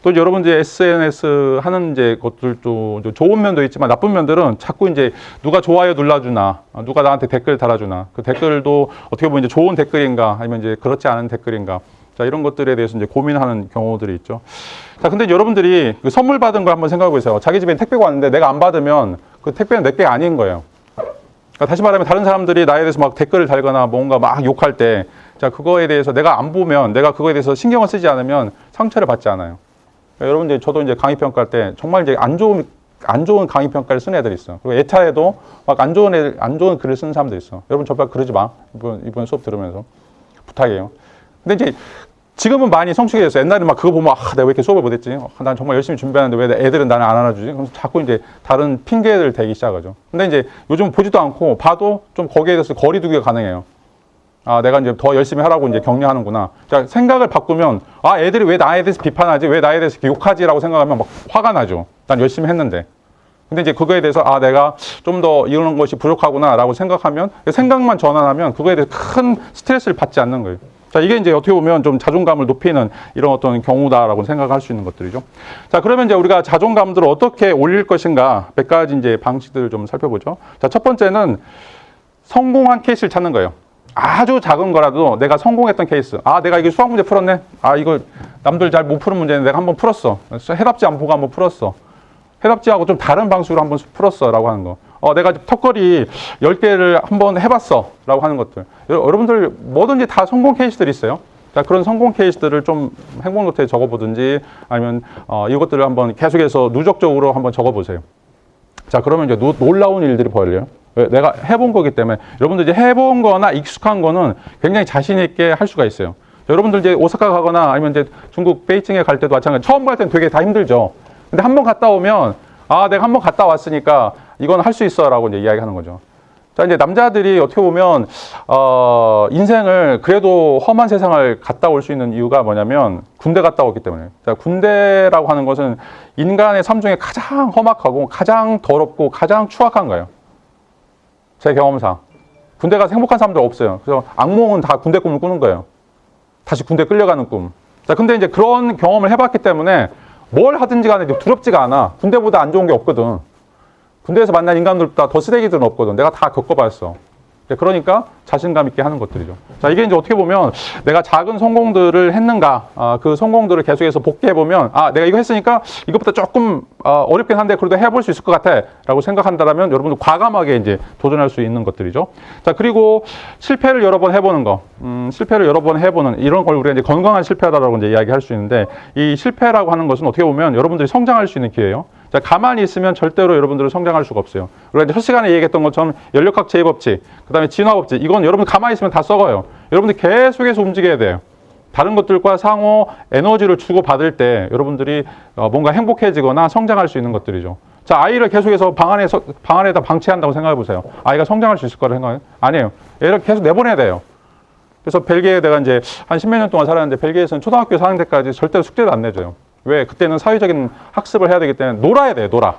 또 이제 여러분 이제 SNS 하는 이제 것들도 좋은 면도 있지만 나쁜 면들은 자꾸 이제 누가 좋아요 눌러주나, 누가 나한테 댓글 달아주나, 그 댓글도 어떻게 보면 이제 좋은 댓글인가 아니면 이제 그렇지 않은 댓글인가, 자, 이런 것들에 대해서 이제 고민하는 경우들이 있죠. 자, 근데 여러분들이 그 선물 받은 걸 한번 생각해 보세요. 자기 집에 택배가 왔는데 내가 안 받으면 그 택배는 내게 아닌 거예요. 그러니까 다시 말하면 다른 사람들이 나에 대해서 막 댓글을 달거나 뭔가 막 욕할 때, 자, 그거에 대해서 내가 안 보면, 내가 그거에 대해서 신경을 쓰지 않으면 상처를 받지 않아요. 그러니까 여러분들, 저도 이제 강의 평가할 때 정말 이제 안 좋은 강의 평가를 쓰는 애들이 있어. 그리고 예차에도 막 안 좋은 글을 쓰는 사람도 있어. 여러분, 저발 그러지 마. 이번 수업 들으면서. 부탁이에요. 근데 이제 지금은 많이 성숙해졌어. 옛날에 막 그거 보면, 내가 왜 이렇게 수업을 못했지? 난 정말 열심히 준비하는데 왜 애들은 나를 안 안아주지? 그럼 자꾸 이제 다른 핑계를 대기 시작하죠. 근데 이제 요즘 보지도 않고 봐도 좀 거기에 대해서 거리두기가 가능해요. 내가 이제 더 열심히 하라고 이제 격려하는구나. 자, 생각을 바꾸면, 애들이 왜 나에 대해서 비판하지? 왜 나에 대해서 욕하지?라고 생각하면 막 화가 나죠. 난 열심히 했는데. 근데 이제 그거에 대해서, 내가 좀 더 이런 것이 부족하구나라고 생각하면, 생각만 전환하면 그거에 대해서 큰 스트레스를 받지 않는 거예요. 자, 이게 이제 어떻게 보면 좀 자존감을 높이는 이런 어떤 경우다라고 생각할 수 있는 것들이죠. 자, 그러면 이제 우리가 자존감들을 어떻게 올릴 것인가, 몇 가지 이제 방식들을 좀 살펴보죠. 자, 첫 번째는 성공한 케이스를 찾는 거예요. 아주 작은 거라도 내가 성공했던 케이스. 내가 이게 수학 문제 풀었네. 이걸 남들 잘 못 푸는 문제는 내가 한번 풀었어. 해답지 안 보고 한번 풀었어. 해답지하고 좀 다른 방식으로 한번 풀었어. 라고 하는 거. 내가 턱걸이 10개를 한번 해봤어. 라고 하는 것들. 여러분들 뭐든지 다 성공 케이스들이 있어요. 자, 그런 성공 케이스들을 좀 행복 노트에 적어보든지 아니면 이것들을 한번 계속해서 누적적으로 한번 적어보세요. 자, 그러면 이제 놀라운 일들이 벌려요. 왜? 내가 해본 거기 때문에. 여러분들 이제 해본 거나 익숙한 거는 굉장히 자신 있게 할 수가 있어요. 여러분들 이제 오사카 가거나 아니면 이제 중국 베이징에 갈 때도 마찬가지. 처음 갈 때는 되게 다 힘들죠. 근데 한번 갔다 오면 내가 한번 갔다 왔으니까 이건 할 수 있어라고 이제 이야기하는 거죠. 자, 이제 남자들이 어떻게 보면 인생을 그래도 험한 세상을 갔다 올 수 있는 이유가 뭐냐면 군대 갔다 왔기 때문에. 자, 군대라고 하는 것은 인간의 삶 중에 가장 험악하고 가장 더럽고 가장 추악한 거예요. 제 경험상. 군대 가서 행복한 사람들 없어요. 그래서 악몽은 다 군대 꿈을 꾸는 거예요. 다시 군대 끌려가는 꿈. 자, 근데 이제 그런 경험을 해봤기 때문에 뭘 하든지 간에 두렵지가 않아. 군대보다 안 좋은 게 없거든. 군대에서 만난 인간들보다 더 쓰레기들은 없거든. 내가 다 겪어봤어. 그러니까 자신감 있게 하는 것들이죠. 자, 이게 이제 어떻게 보면 내가 작은 성공들을 했는가, 그 성공들을 계속해서 복귀해보면, 내가 이거 했으니까 이것보다 조금 어렵긴 한데 그래도 해볼 수 있을 것 같아. 라고 생각한다면 여러분들 과감하게 이제 도전할 수 있는 것들이죠. 자, 그리고 실패를 여러 번 해보는 거. 실패를 여러 번 해보는 이런 걸 우리가 이제 건강한 실패다라고 이제 이야기할 수 있는데, 이 실패라고 하는 것은 어떻게 보면 여러분들이 성장할 수 있는 기회예요. 자, 가만히 있으면 절대로 여러분들은 성장할 수가 없어요. 우리가 이제 첫 시간에 얘기했던 것처럼 연력학 제2법칙, 그 다음에 진화법칙, 이건 여러분 가만히 있으면 다 썩어요. 여러분들 계속해서 움직여야 돼요. 다른 것들과 상호 에너지를 주고받을 때 여러분들이 뭔가 행복해지거나 성장할 수 있는 것들이죠. 자, 아이를 계속해서 방 안에다 방치한다고 생각해 보세요. 아이가 성장할 수 있을 거라 생각해요? 아니에요. 애를 계속 내보내야 돼요. 그래서 벨기에에 내가 이제 한 10몇 년 동안 살았는데 벨기에에서는 초등학교 4학년 때까지 절대로 숙제를 안 내줘요. 왜? 그때는 사회적인 학습을 해야 되기 때문에 놀아야 돼요, 놀아.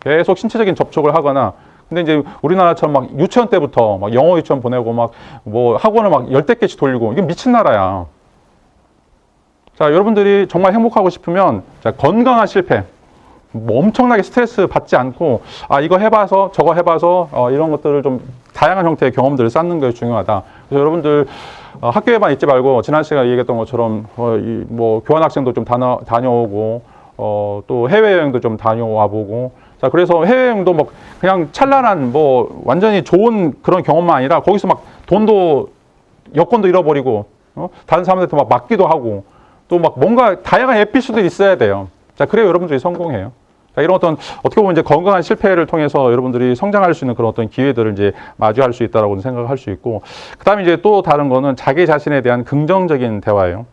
계속 신체적인 접촉을 하거나. 근데 이제 우리나라처럼 막 유치원 때부터 막 영어 유치원 보내고 막 뭐 학원을 막 10대 개씩 돌리고, 이게 미친 나라야. 자, 여러분들이 정말 행복하고 싶으면, 자, 건강한 실패. 뭐 엄청나게 스트레스 받지 않고, 이거 해봐서, 저거 해봐서, 이런 것들을 좀 다양한 형태의 경험들을 쌓는 게 중요하다. 그래서 여러분들, 학교에만 있지 말고, 지난 시간에 얘기했던 것처럼, 뭐, 교환학생도 좀 다녀오고, 또 해외여행도 좀 다녀와 보고, 자, 그래서 해외여행도 뭐, 그냥 찬란한, 뭐, 완전히 좋은 그런 경험만 아니라, 거기서 막 돈도, 여권도 잃어버리고, 다른 사람들한테 막 맞기도 하고, 또 막 뭔가 다양한 에피소드들이 있어야 돼요. 자, 그래야 여러분들이 성공해요. 자, 이런 어떻게 보면 이제 건강한 실패를 통해서 여러분들이 성장할 수 있는 그런 어떤 기회들을 이제 마주할 수 있다라고 생각할 수 있고, 그 다음에 이제 또 다른 거는 자기 자신에 대한 긍정적인 대화예요.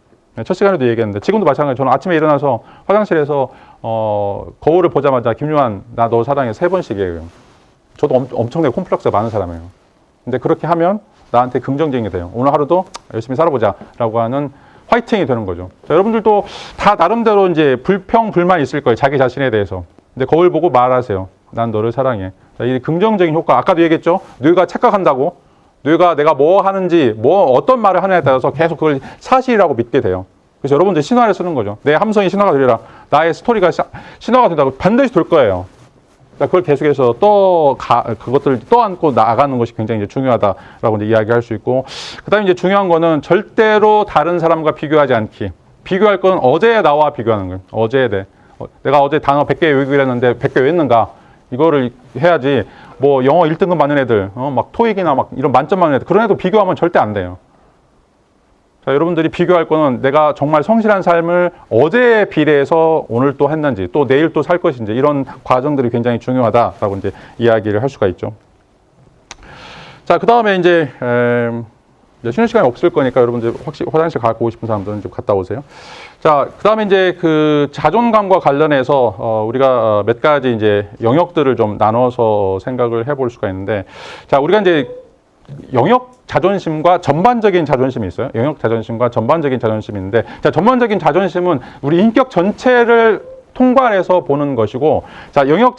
첫 시간에도 얘기했는데, 지금도 마찬가지로 저는 아침에 일어나서 화장실에서, 거울을 보자마자 김유한, 나 너 사랑해 3번씩 얘기해요. 저도 엄청나게 콤플렉스가 많은 사람이에요. 근데 그렇게 하면 나한테 긍정적인 게 돼요. 오늘 하루도 열심히 살아보자. 라고 하는 화이팅이 되는 거죠. 자, 여러분들도 다 나름대로 이제 불평,불만 있을 거예요. 자기 자신에 대해서. 근데 거울 보고 말하세요. 난 너를 사랑해. 자, 이 긍정적인 효과. 아까도 얘기했죠? 뇌가 착각한다고. 내가 뭐 하는지, 어떤 말을 하느냐에 따라서 계속 그걸 사실이라고 믿게 돼요. 그래서 여러분들 신화를 쓰는 거죠. 내 함성이 신화가 되리라. 나의 스토리가 신화가 된다고 반드시 될 거예요. 그걸 계속해서 그것들을 떠안고 나가는 것이 굉장히 이제 중요하다라고 이제 이야기할 수 있고, 그 다음에 이제 중요한 거는 절대로 다른 사람과 비교하지 않기. 비교할 건 어제의 나와 비교하는 거예요. 어제에 대해. 내가 어제 단어 100개 외우기로 했는데 100개 외웠는가? 이거를 해야지. 뭐 영어 1등급 맞는 애들, 막 토익이나 막 이런 만점 맞는 애들, 그런 애도 비교하면 절대 안 돼요. 자, 여러분들이 비교할 거는 내가 정말 성실한 삶을 어제에 비례해서 오늘 또 했는지, 또 내일 또 살 것인지, 이런 과정들이 굉장히 중요하다라고 이제 이야기를 할 수가 있죠. 자, 그 다음에 이제 쉬는 시간이 없을 거니까 여러분들 확실히 화장실 가고 싶은 사람들은 좀 갔다 오세요. 자, 그 다음에 이제 그 자존감과 관련해서 우리가 몇 가지 이제 영역들을 좀 나눠서 생각을 해볼 수가 있는데, 자, 우리가 이제 영역 자존심과 전반적인 자존심이 있어요. 영역 자존심과 전반적인 자존심이 있는데, 자, 전반적인 자존심은 우리 인격 전체를 통괄해서 보는 것이고, 자, 영역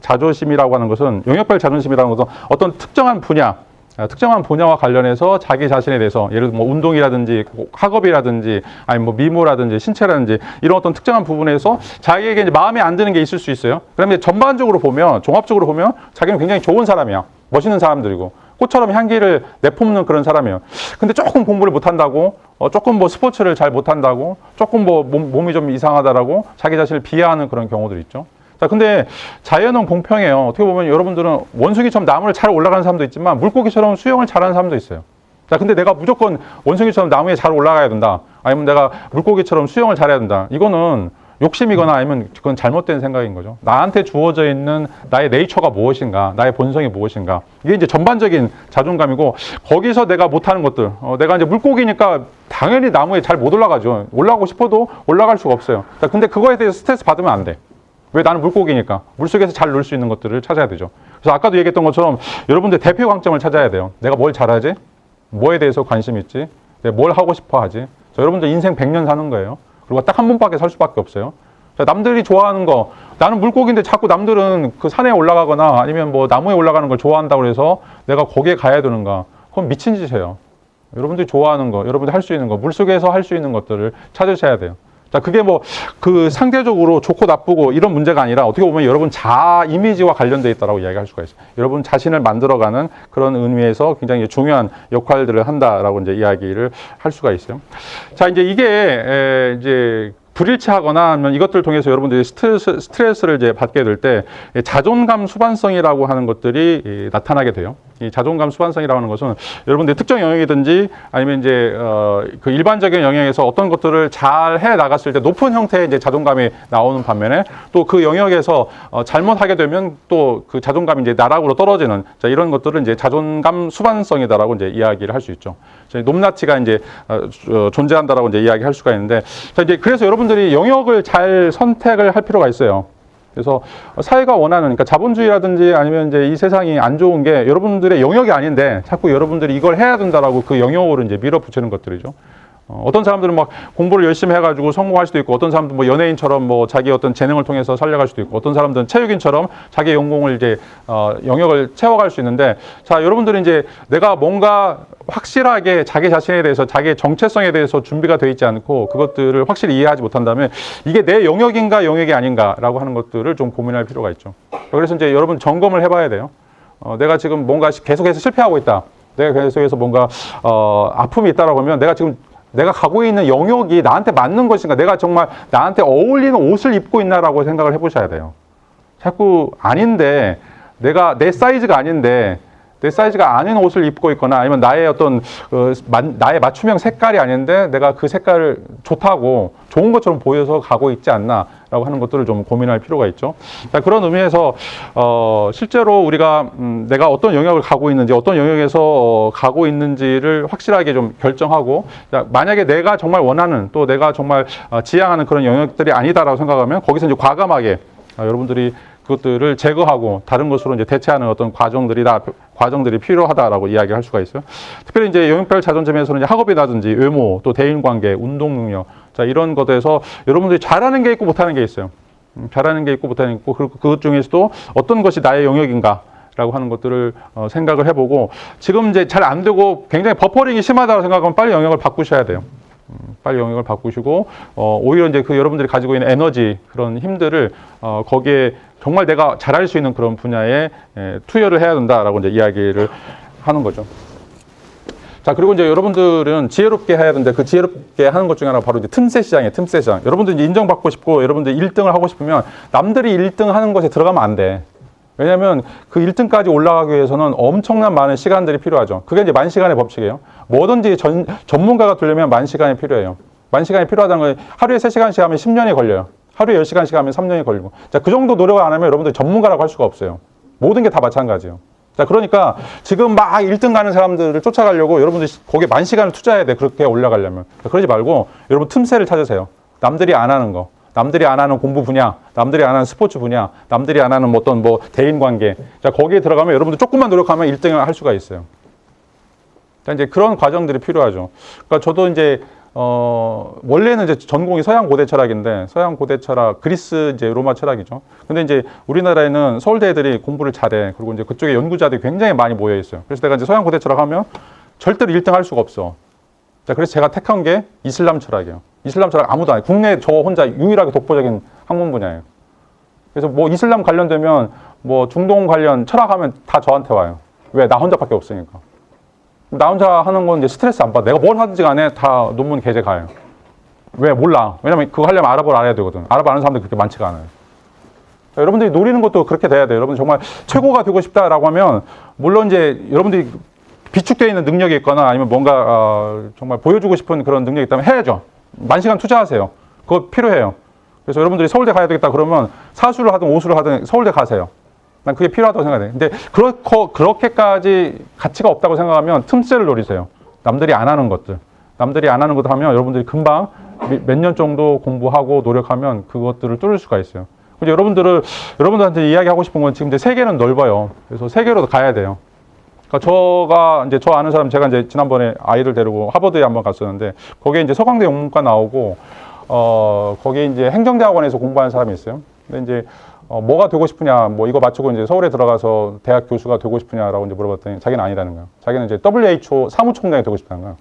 자존심이라고 하는 것은, 영역별 자존심이라는 것은 어떤 특정한 분야와 관련해서 자기 자신에 대해서, 예를 들어 뭐 운동이라든지 학업이라든지 아니면 뭐 미모라든지 신체라든지 이런 어떤 특정한 부분에서 자기에게 이제 마음에 안 드는 게 있을 수 있어요. 그러면 전반적으로 보면, 종합적으로 보면 자기는 굉장히 좋은 사람이야. 멋있는 사람들이고 꽃처럼 향기를 내뿜는 그런 사람이에요. 근데 조금 공부를 못한다고, 조금 뭐 스포츠를 잘 못한다고, 조금 뭐 몸이 좀 이상하다라고 자기 자신을 비하하는 그런 경우들 있죠. 자, 근데 자연은 공평해요. 어떻게 보면 여러분들은 원숭이처럼 나무를 잘 올라가는 사람도 있지만 물고기처럼 수영을 잘하는 사람도 있어요. 자, 근데 내가 무조건 원숭이처럼 나무에 잘 올라가야 된다, 아니면 내가 물고기처럼 수영을 잘해야 된다, 이거는 욕심이거나 아니면 그건 잘못된 생각인 거죠. 나한테 주어져 있는 나의 네이처가 무엇인가, 나의 본성이 무엇인가, 이게 이제 전반적인 자존감이고, 거기서 내가 못하는 것들, 내가 이제 물고기니까 당연히 나무에 잘 못 올라가죠. 올라가고 싶어도 올라갈 수가 없어요. 자, 근데 그거에 대해서 스트레스 받으면 안 돼. 왜? 나는 물고기니까. 물속에서 잘 놀 수 있는 것들을 찾아야 되죠. 그래서 아까도 얘기했던 것처럼 여러분들 대표 강점을 찾아야 돼요. 내가 뭘 잘하지? 뭐에 대해서 관심 있지? 내가 뭘 하고 싶어 하지? 자, 여러분들 인생 100년 사는 거예요. 그리고 딱 한 번밖에 살 수밖에 없어요. 자, 남들이 좋아하는 거, 나는 물고기인데 자꾸 남들은 그 산에 올라가거나 아니면 뭐 나무에 올라가는 걸 좋아한다고 해서 내가 거기에 가야 되는가? 그건 미친 짓이에요. 여러분들이 좋아하는 거, 여러분들이 할 수 있는 거, 물속에서 할 수 있는 것들을 찾으셔야 돼요. 자, 그게 뭐 그 상대적으로 좋고 나쁘고 이런 문제가 아니라 어떻게 보면 여러분 자아 이미지와 관련되어 있다고 이야기할 수가 있어요. 여러분 자신을 만들어가는 그런 의미에서 굉장히 중요한 역할들을 한다라고 이제 이야기를 할 수가 있어요. 자, 이제 이게 이제 불일치하거나 하면 이것들을 통해서 여러분들이 스트레스를 이제 받게 될 때 자존감 수반성이라고 하는 것들이 나타나게 돼요. 이 자존감 수반성이라고 하는 것은 여러분들 특정 영역이든지 아니면 이제 그 일반적인 영역에서 어떤 것들을 잘 해 나갔을 때 높은 형태의 이제 자존감이 나오는 반면에, 또 그 영역에서 잘못하게 되면 또 그 자존감이 이제 나락으로 떨어지는, 자, 이런 것들을 이제 자존감 수반성이다라고 이제 이야기를 할 수 있죠. 높낮이가 이제 존재한다라고 이제 이야기할 수가 있는데, 자, 이제 그래서 여러분들이 영역을 잘 선택을 할 필요가 있어요. 그래서 사회가 원하는, 그러니까 자본주의라든지 아니면 이제 이 세상이 안 좋은 게 여러분들의 영역이 아닌데 자꾸 여러분들이 이걸 해야 된다라고 그 영역으로 이제 밀어붙이는 것들이죠. 어떤 사람들은 막 공부를 열심히 해가지고 성공할 수도 있고, 어떤 사람들은 뭐 연예인처럼 뭐 자기 어떤 재능을 통해서 살려갈 수도 있고, 어떤 사람들은 체육인처럼 자기의 연공을 이제 영역을 채워갈 수 있는데, 자, 여러분들은 이제 내가 뭔가 확실하게 자기 자신에 대해서, 자기의 정체성에 대해서 준비가 되어 있지 않고 그것들을 확실히 이해하지 못한다면 이게 내 영역인가 영역이 아닌가라고 하는 것들을 좀 고민할 필요가 있죠. 그래서 이제 여러분 점검을 해봐야 돼요. 내가 지금 뭔가 계속해서 실패하고 있다, 내가 계속해서 뭔가 아픔이 있다라고 하면 내가 가고 있는 영역이 나한테 맞는 것인가, 내가 정말 나한테 어울리는 옷을 입고 있나라고 생각을 해보셔야 돼요. 자꾸 아닌데, 내 사이즈가 아닌데, 내 사이즈가 아닌 옷을 입고 있거나 아니면 나의 어떤 나의 맞춤형 색깔이 아닌데 내가 그 색깔을 좋다고 좋은 것처럼 보여서 가고 있지 않나라고 하는 것들을 좀 고민할 필요가 있죠. 자, 그런 의미에서 실제로 우리가 내가 어떤 영역을 가고 있는지, 어떤 영역에서 가고 있는지를 확실하게 좀 결정하고, 자, 만약에 내가 정말 원하는, 또 내가 정말 지향하는 그런 영역들이 아니다라고 생각하면 거기서 이제 과감하게 여러분들이 그것들을 제거하고 다른 것으로 이제 대체하는 어떤 과정들이 필요하다라고 이야기할 수가 있어요. 특별히 이제 영역별 자존심에서는 이제 학업이라든지 외모, 또 대인관계, 운동 능력, 자, 이런 것에서 여러분들이 잘하는 게 있고 못하는 게 있어요. 잘하는 게 있고 못하는 게 있고, 그리고 그것 중에서도 어떤 것이 나의 영역인가, 라고 하는 것들을 생각을 해보고, 지금 이제 잘 안 되고 굉장히 버퍼링이 심하다고 생각하면 빨리 영역을 바꾸셔야 돼요. 빨리 영역을 바꾸시고, 오히려 이제 그 여러분들이 가지고 있는 에너지, 그런 힘들을 거기에 정말 내가 잘할 수 있는 그런 분야에 투여를 해야 된다라고 이제 이야기를 하는 거죠. 자, 그리고 이제 여러분들은 지혜롭게 해야 되는데, 그 지혜롭게 하는 것 중에 하나가 바로 이제 틈새 시장이에요. 틈새 시장. 여러분들 이제 인정받고 싶고, 여러분들 1등을 하고 싶으면 남들이 1등 하는 것에 들어가면 안 돼. 왜냐면 그 1등까지 올라가기 위해서는 엄청난 많은 시간들이 필요하죠. 그게 이제 만시간의 법칙이에요. 뭐든지 전문가가 되려면 만시간이 필요해요. 만시간이 필요하다는 건 하루에 3시간씩 하면 10년이 걸려요. 하루에 10시간씩 하면 3년이 걸리고. 자, 그 정도 노력을 안 하면 여러분들 전문가라고 할 수가 없어요. 모든 게 다 마찬가지예요. 자, 그러니까 지금 막 1등 가는 사람들을 쫓아가려고 여러분들이 거기에 만 시간을 투자해야 돼. 그렇게 올라가려면. 그러지 말고 여러분 틈새를 찾으세요. 남들이 안 하는 거. 남들이 안 하는 공부 분야, 남들이 안 하는 스포츠 분야, 남들이 안 하는 어떤 대인 관계. 자, 거기에 들어가면 여러분들 조금만 노력하면 1등을 할 수가 있어요. 자, 이제 그런 과정들이 필요하죠. 그러니까 저도 이제, 원래는 이제 전공이 서양 고대 철학인데, 서양 고대 철학, 그리스 이제 로마 철학이죠. 근데 이제 우리나라에는 서울대 애들이 공부를 잘해. 그리고 이제 그쪽에 연구자들이 굉장히 많이 모여 있어요. 그래서 내가 이제 서양 고대 철학 하면 절대로 1등 할 수가 없어. 자, 그래서 제가 택한 게 이슬람 철학이에요. 이슬람 철학 아무도 안 해요. 국내에 저 혼자 유일하게 독보적인 학문 분야예요. 그래서 이슬람 관련되면 중동 관련 철학하면 다 저한테 와요. 왜? 나 혼자밖에 없으니까. 나 혼자 하는 건 이제 스트레스 안 받아. 내가 뭘 하든지 간에 다 논문 게재 가요. 왜? 몰라. 왜냐면 그거 하려면 아랍어를 알아야 되거든. 아랍어 아는 사람들이 그렇게 많지가 않아요. 자, 여러분들이 노리는 것도 그렇게 돼야 돼요. 여러분 정말 최고가 되고 싶다라고 하면, 물론 이제 여러분들이 비축되어 있는 능력이 있거나 아니면 뭔가 정말 보여주고 싶은 그런 능력이 있다면 해야죠. 만 시간 투자하세요. 그거 필요해요. 그래서 여러분들이 서울대 가야 되겠다 그러면 사수를 하든 오수를 하든 서울대 가세요. 난 그게 필요하다고 생각해요. 근데 그렇게까지 가치가 없다고 생각하면 틈새를 노리세요. 남들이 안 하는 것들. 남들이 안 하는 것들 하면 여러분들이 금방 몇 년 정도 공부하고 노력하면 그것들을 뚫을 수가 있어요. 근데 여러분들한테 이야기하고 싶은 건 지금 이제 세계는 넓어요. 그래서 세계로 가야 돼요. 그러니까 저 아는 사람, 제가 이제 지난번에 아이를 데리고 하버드에 한번 갔었는데, 거기에 이제 서강대 영문과 나오고, 거기에 이제 행정대학원에서 공부하는 사람이 있어요. 근데 이제, 뭐가 되고 싶으냐, 이거 맞추고 이제 서울에 들어가서 대학 교수가 되고 싶으냐라고 이제 물어봤더니 자기는 아니라는 거예요. 자기는 이제 WHO 사무총장이 되고 싶다는 거예요.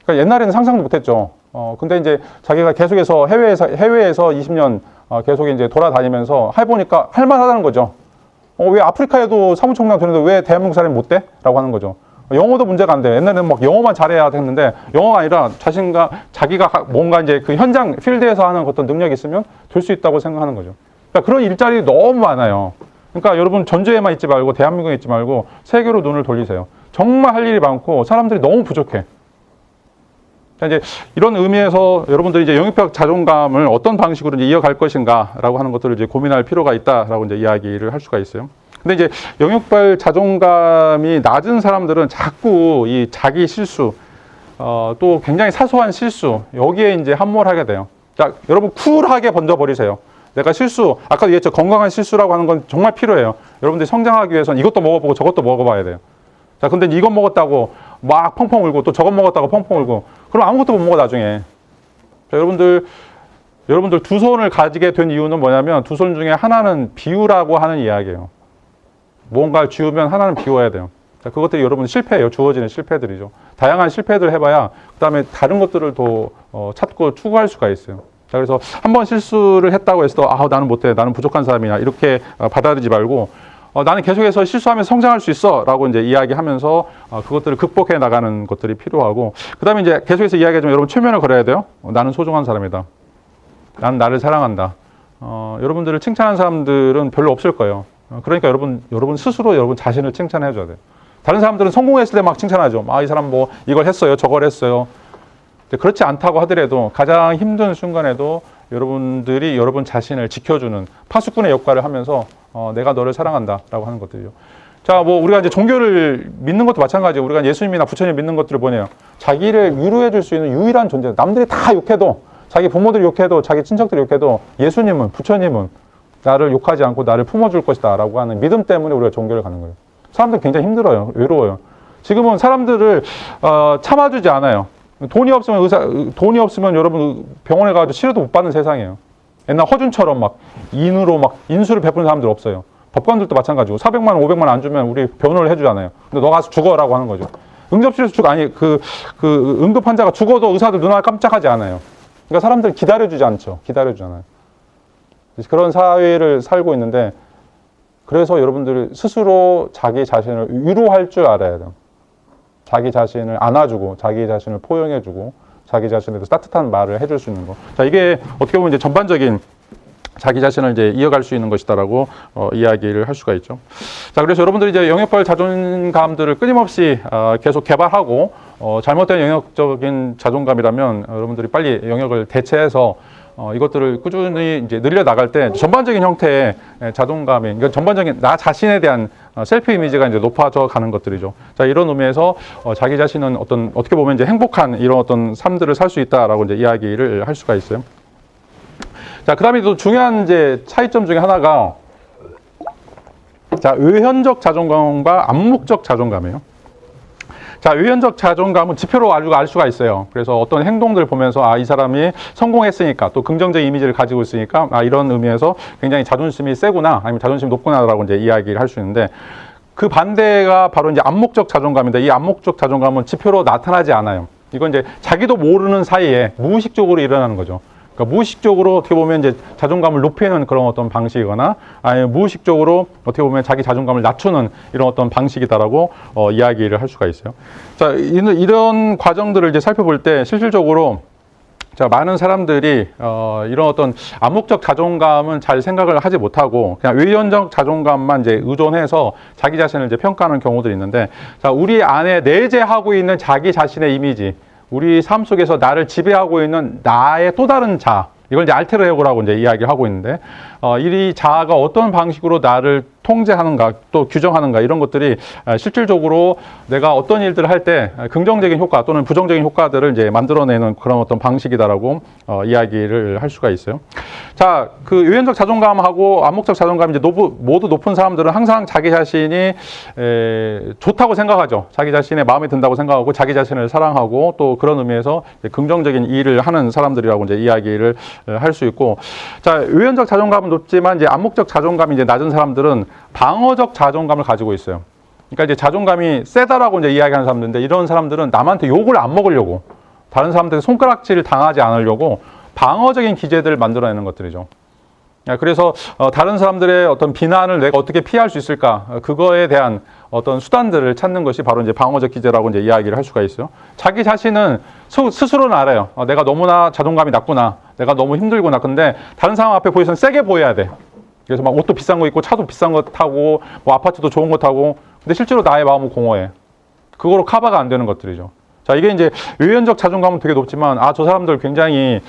그러니까 옛날에는 상상도 못 했죠. 근데 이제 자기가 계속해서 해외에서 20년 계속 이제 돌아다니면서 해보니까 할만하다는 거죠. 왜 아프리카에도 사무총장 되는데 왜 대한민국 사람이 못 돼? 라고 하는 거죠. 영어도 문제가 안 돼. 옛날에는 막 영어만 잘해야 했는데, 영어가 아니라 자기가 뭔가 이제 그 현장, 필드에서 하는 어떤 능력이 있으면 될 수 있다고 생각하는 거죠. 그러니까 그런 일자리 너무 많아요. 그러니까 여러분 전주에만 있지 말고, 대한민국에 있지 말고, 세계로 눈을 돌리세요. 정말 할 일이 많고, 사람들이 너무 부족해. 이제 이런 의미에서 여러분들이 이제 영역별 자존감을 어떤 방식으로 이제 이어갈 것인가라고 하는 것들을 이제 고민할 필요가 있다라고 이제 이야기를 할 수가 있어요. 근데 이제 영역별 자존감이 낮은 사람들은 자꾸 이 자기 실수, 또 굉장히 사소한 실수, 여기에 이제 함몰하게 돼요. 자, 여러분 쿨하게 번져버리세요. 내가 아까도 얘기했죠. 건강한 실수라고 하는 건 정말 필요해요. 여러분들이 성장하기 위해서는 이것도 먹어보고 저것도 먹어봐야 돼요. 자, 근데 이것 먹었다고 막 펑펑 울고 또 저것 먹었다고 펑펑 울고, 그럼 아무것도 못 먹어 나중에. 자, 여러분들 두 손을 가지게 된 이유는 뭐냐면, 두 손 중에 하나는 비우라고 하는 이야기예요. 무언가를 쥐우면 하나는 비워야 돼요. 자, 그것들이 여러분 실패예요. 주어지는 실패들이죠. 다양한 실패들을 해봐야 그 다음에 다른 것들을 더 찾고 추구할 수가 있어요. 자, 그래서 한번 실수를 했다고 해서 나는 못해, 나는 부족한 사람이야, 이렇게 받아들이지 말고, 나는 계속해서 실수하면서 성장할 수 있어 라고 이제 이야기하면서 그것들을 극복해 나가는 것들이 필요하고, 그 다음에 이제 계속해서 이야기하지만 여러분 최면을 걸어야 돼요. 나는 소중한 사람이다. 나는 나를 사랑한다. 여러분들을 칭찬하는 사람들은 별로 없을 거예요. 그러니까 여러분 스스로 여러분 자신을 칭찬해 줘야 돼요. 다른 사람들은 성공했을 때 막 칭찬하죠. 이 사람 이걸 했어요, 저걸 했어요. 그렇지 않다고 하더라도 가장 힘든 순간에도 여러분들이 여러분 자신을 지켜주는 파수꾼의 역할을 하면서 내가 너를 사랑한다라고 하는 것들이죠. 자, 우리가 이제 종교를 믿는 것도 마찬가지예요. 우리가 예수님이나 부처님 믿는 것들을 뭐냐요? 자기를 위로해 줄 수 있는 유일한 존재. 남들이 다 욕해도, 자기 부모들이 욕해도, 자기 친척들이 욕해도 예수님은, 부처님은 나를 욕하지 않고 나를 품어줄 것이다 라고 하는 믿음 때문에 우리가 종교를 가는 거예요. 사람들 굉장히 힘들어요. 외로워요. 지금은 사람들을 참아주지 않아요. 돈이 없으면 여러분 병원에 가서 치료도 못 받는 세상이에요. 옛날 허준처럼 막 인수를 베푸는 사람들 없어요. 법관들도 마찬가지고 400만 원, 500만 원 안 주면 우리 변호를 해주잖아요. 근데 너 가서 죽어라고 하는 거죠. 응접실에서 응급 환자가 죽어도 의사들 눈알 깜짝하지 않아요. 그러니까 사람들 기다려주지 않죠. 기다려주잖아요. 그런 사회를 살고 있는데 그래서 여러분들 스스로 자기 자신을 위로할 줄 알아야 돼요. 자기 자신을 안아주고 자기 자신을 포용해주고 자기 자신에 대해서 따뜻한 말을 해줄 수 있는 거. 자, 이게 어떻게 보면 이제 전반적인 자기 자신을 이제 이어갈 수 있는 것이다라고 이야기를 할 수가 있죠. 자, 그래서 여러분들이 이제 영역별 자존감들을 끊임없이 계속 개발하고 잘못된 영역적인 자존감이라면 여러분들이 빨리 영역을 대체해서 이것들을 꾸준히 이제 늘려 나갈 때 전반적인 형태의 자존감이, 이건 전반적인 나 자신에 대한 셀프 이미지가 이제 높아져 가는 것들이죠. 자, 이런 의미에서 자기 자신은 어떻게 보면 이제 행복한 이런 어떤 삶들을 살 수 있다라고 이제 이야기를 할 수가 있어요. 자, 그 다음에 또 중요한 이제 차이점 중에 하나가, 자, 외현적 자존감과 암묵적 자존감이에요. 자, 외현적 자존감은 지표로 알 수가 있어요. 그래서 어떤 행동들을 보면서 이 사람이 성공했으니까, 또 긍정적 이미지를 가지고 있으니까 이런 의미에서 굉장히 자존심이 세구나, 아니면 자존심이 높구나라고 이제 이야기를 할 수 있는데, 그 반대가 바로 이제 암묵적 자존감인데, 이 암묵적 자존감은 지표로 나타나지 않아요. 이건 이제 자기도 모르는 사이에 무의식적으로 일어나는 거죠. 그러니까 무의식적으로 어떻게 보면 이제 자존감을 높이는 그런 어떤 방식이거나, 아니면 무의식적으로 어떻게 보면 자기 자존감을 낮추는 이런 어떤 방식이다라고 이야기를 할 수가 있어요. 자, 이런 과정들을 이제 살펴볼 때 실질적으로, 자, 많은 사람들이 이런 어떤 암묵적 자존감은 잘 생각을 하지 못하고 그냥 외현적 자존감만 이제 의존해서 자기 자신을 이제 평가하는 경우들이 있는데, 자, 우리 안에 내재하고 있는 자기 자신의 이미지, 우리 삶 속에서 나를 지배하고 있는 나의 또 다른 자, 이걸 이제 알테르 에고라고 이제 이야기를 하고 있는데, 이 자아가 어떤 방식으로 나를 통제하는가, 또 규정하는가, 이런 것들이 실질적으로 내가 어떤 일들을 할 때 긍정적인 효과 또는 부정적인 효과들을 이제 만들어내는 그런 어떤 방식이다라고 이야기를 할 수가 있어요. 자, 그 외현적 자존감하고 암묵적 자존감이 이제 모두 높은 사람들은 항상 자기 자신이 좋다고 생각하죠. 자기 자신의 마음에 든다고 생각하고 자기 자신을 사랑하고, 또 그런 의미에서 일을 일을 하는 사람들이라고 이제 이야기를 할 수 있고, 자, 외현적 자존감은 높지만 이제 암묵적 자존감이 이제 낮은 사람들은 방어적 자존감을 가지고 있어요. 그러니까 이제 자존감이 세다라고 이제 이야기하는 사람들인데, 이런 사람들은 남한테 욕을 안 먹으려고, 다른 사람들의 손가락질을 당하지 않으려고 방어적인 기제들을 만들어내는 것들이죠. 그래서 다른 사람들의 어떤 비난을 내가 어떻게 피할 수 있을까, 그거에 대한 어떤 수단들을 찾는 것이 바로 이제 방어적 기제라고 이제 이야기를 할 수가 있어요. 자기 자신은 스스로는 알아요. 내가 너무나 자존감이 낮구나, 내가 너무 힘들구나. 근데 다른 사람 앞에 보여서는 세게 보여야 돼. 그래서 막 옷도 비싼 거 입고 차도 비싼 거 타고 뭐 아파트도 좋은 거 타고, 근데 실제로 나의 마음은 공허해. 그거로 커버가 안 되는 것들이죠. 자, 이게 이제 외현적 자존감은 되게 높지만, 저 사람들 굉장히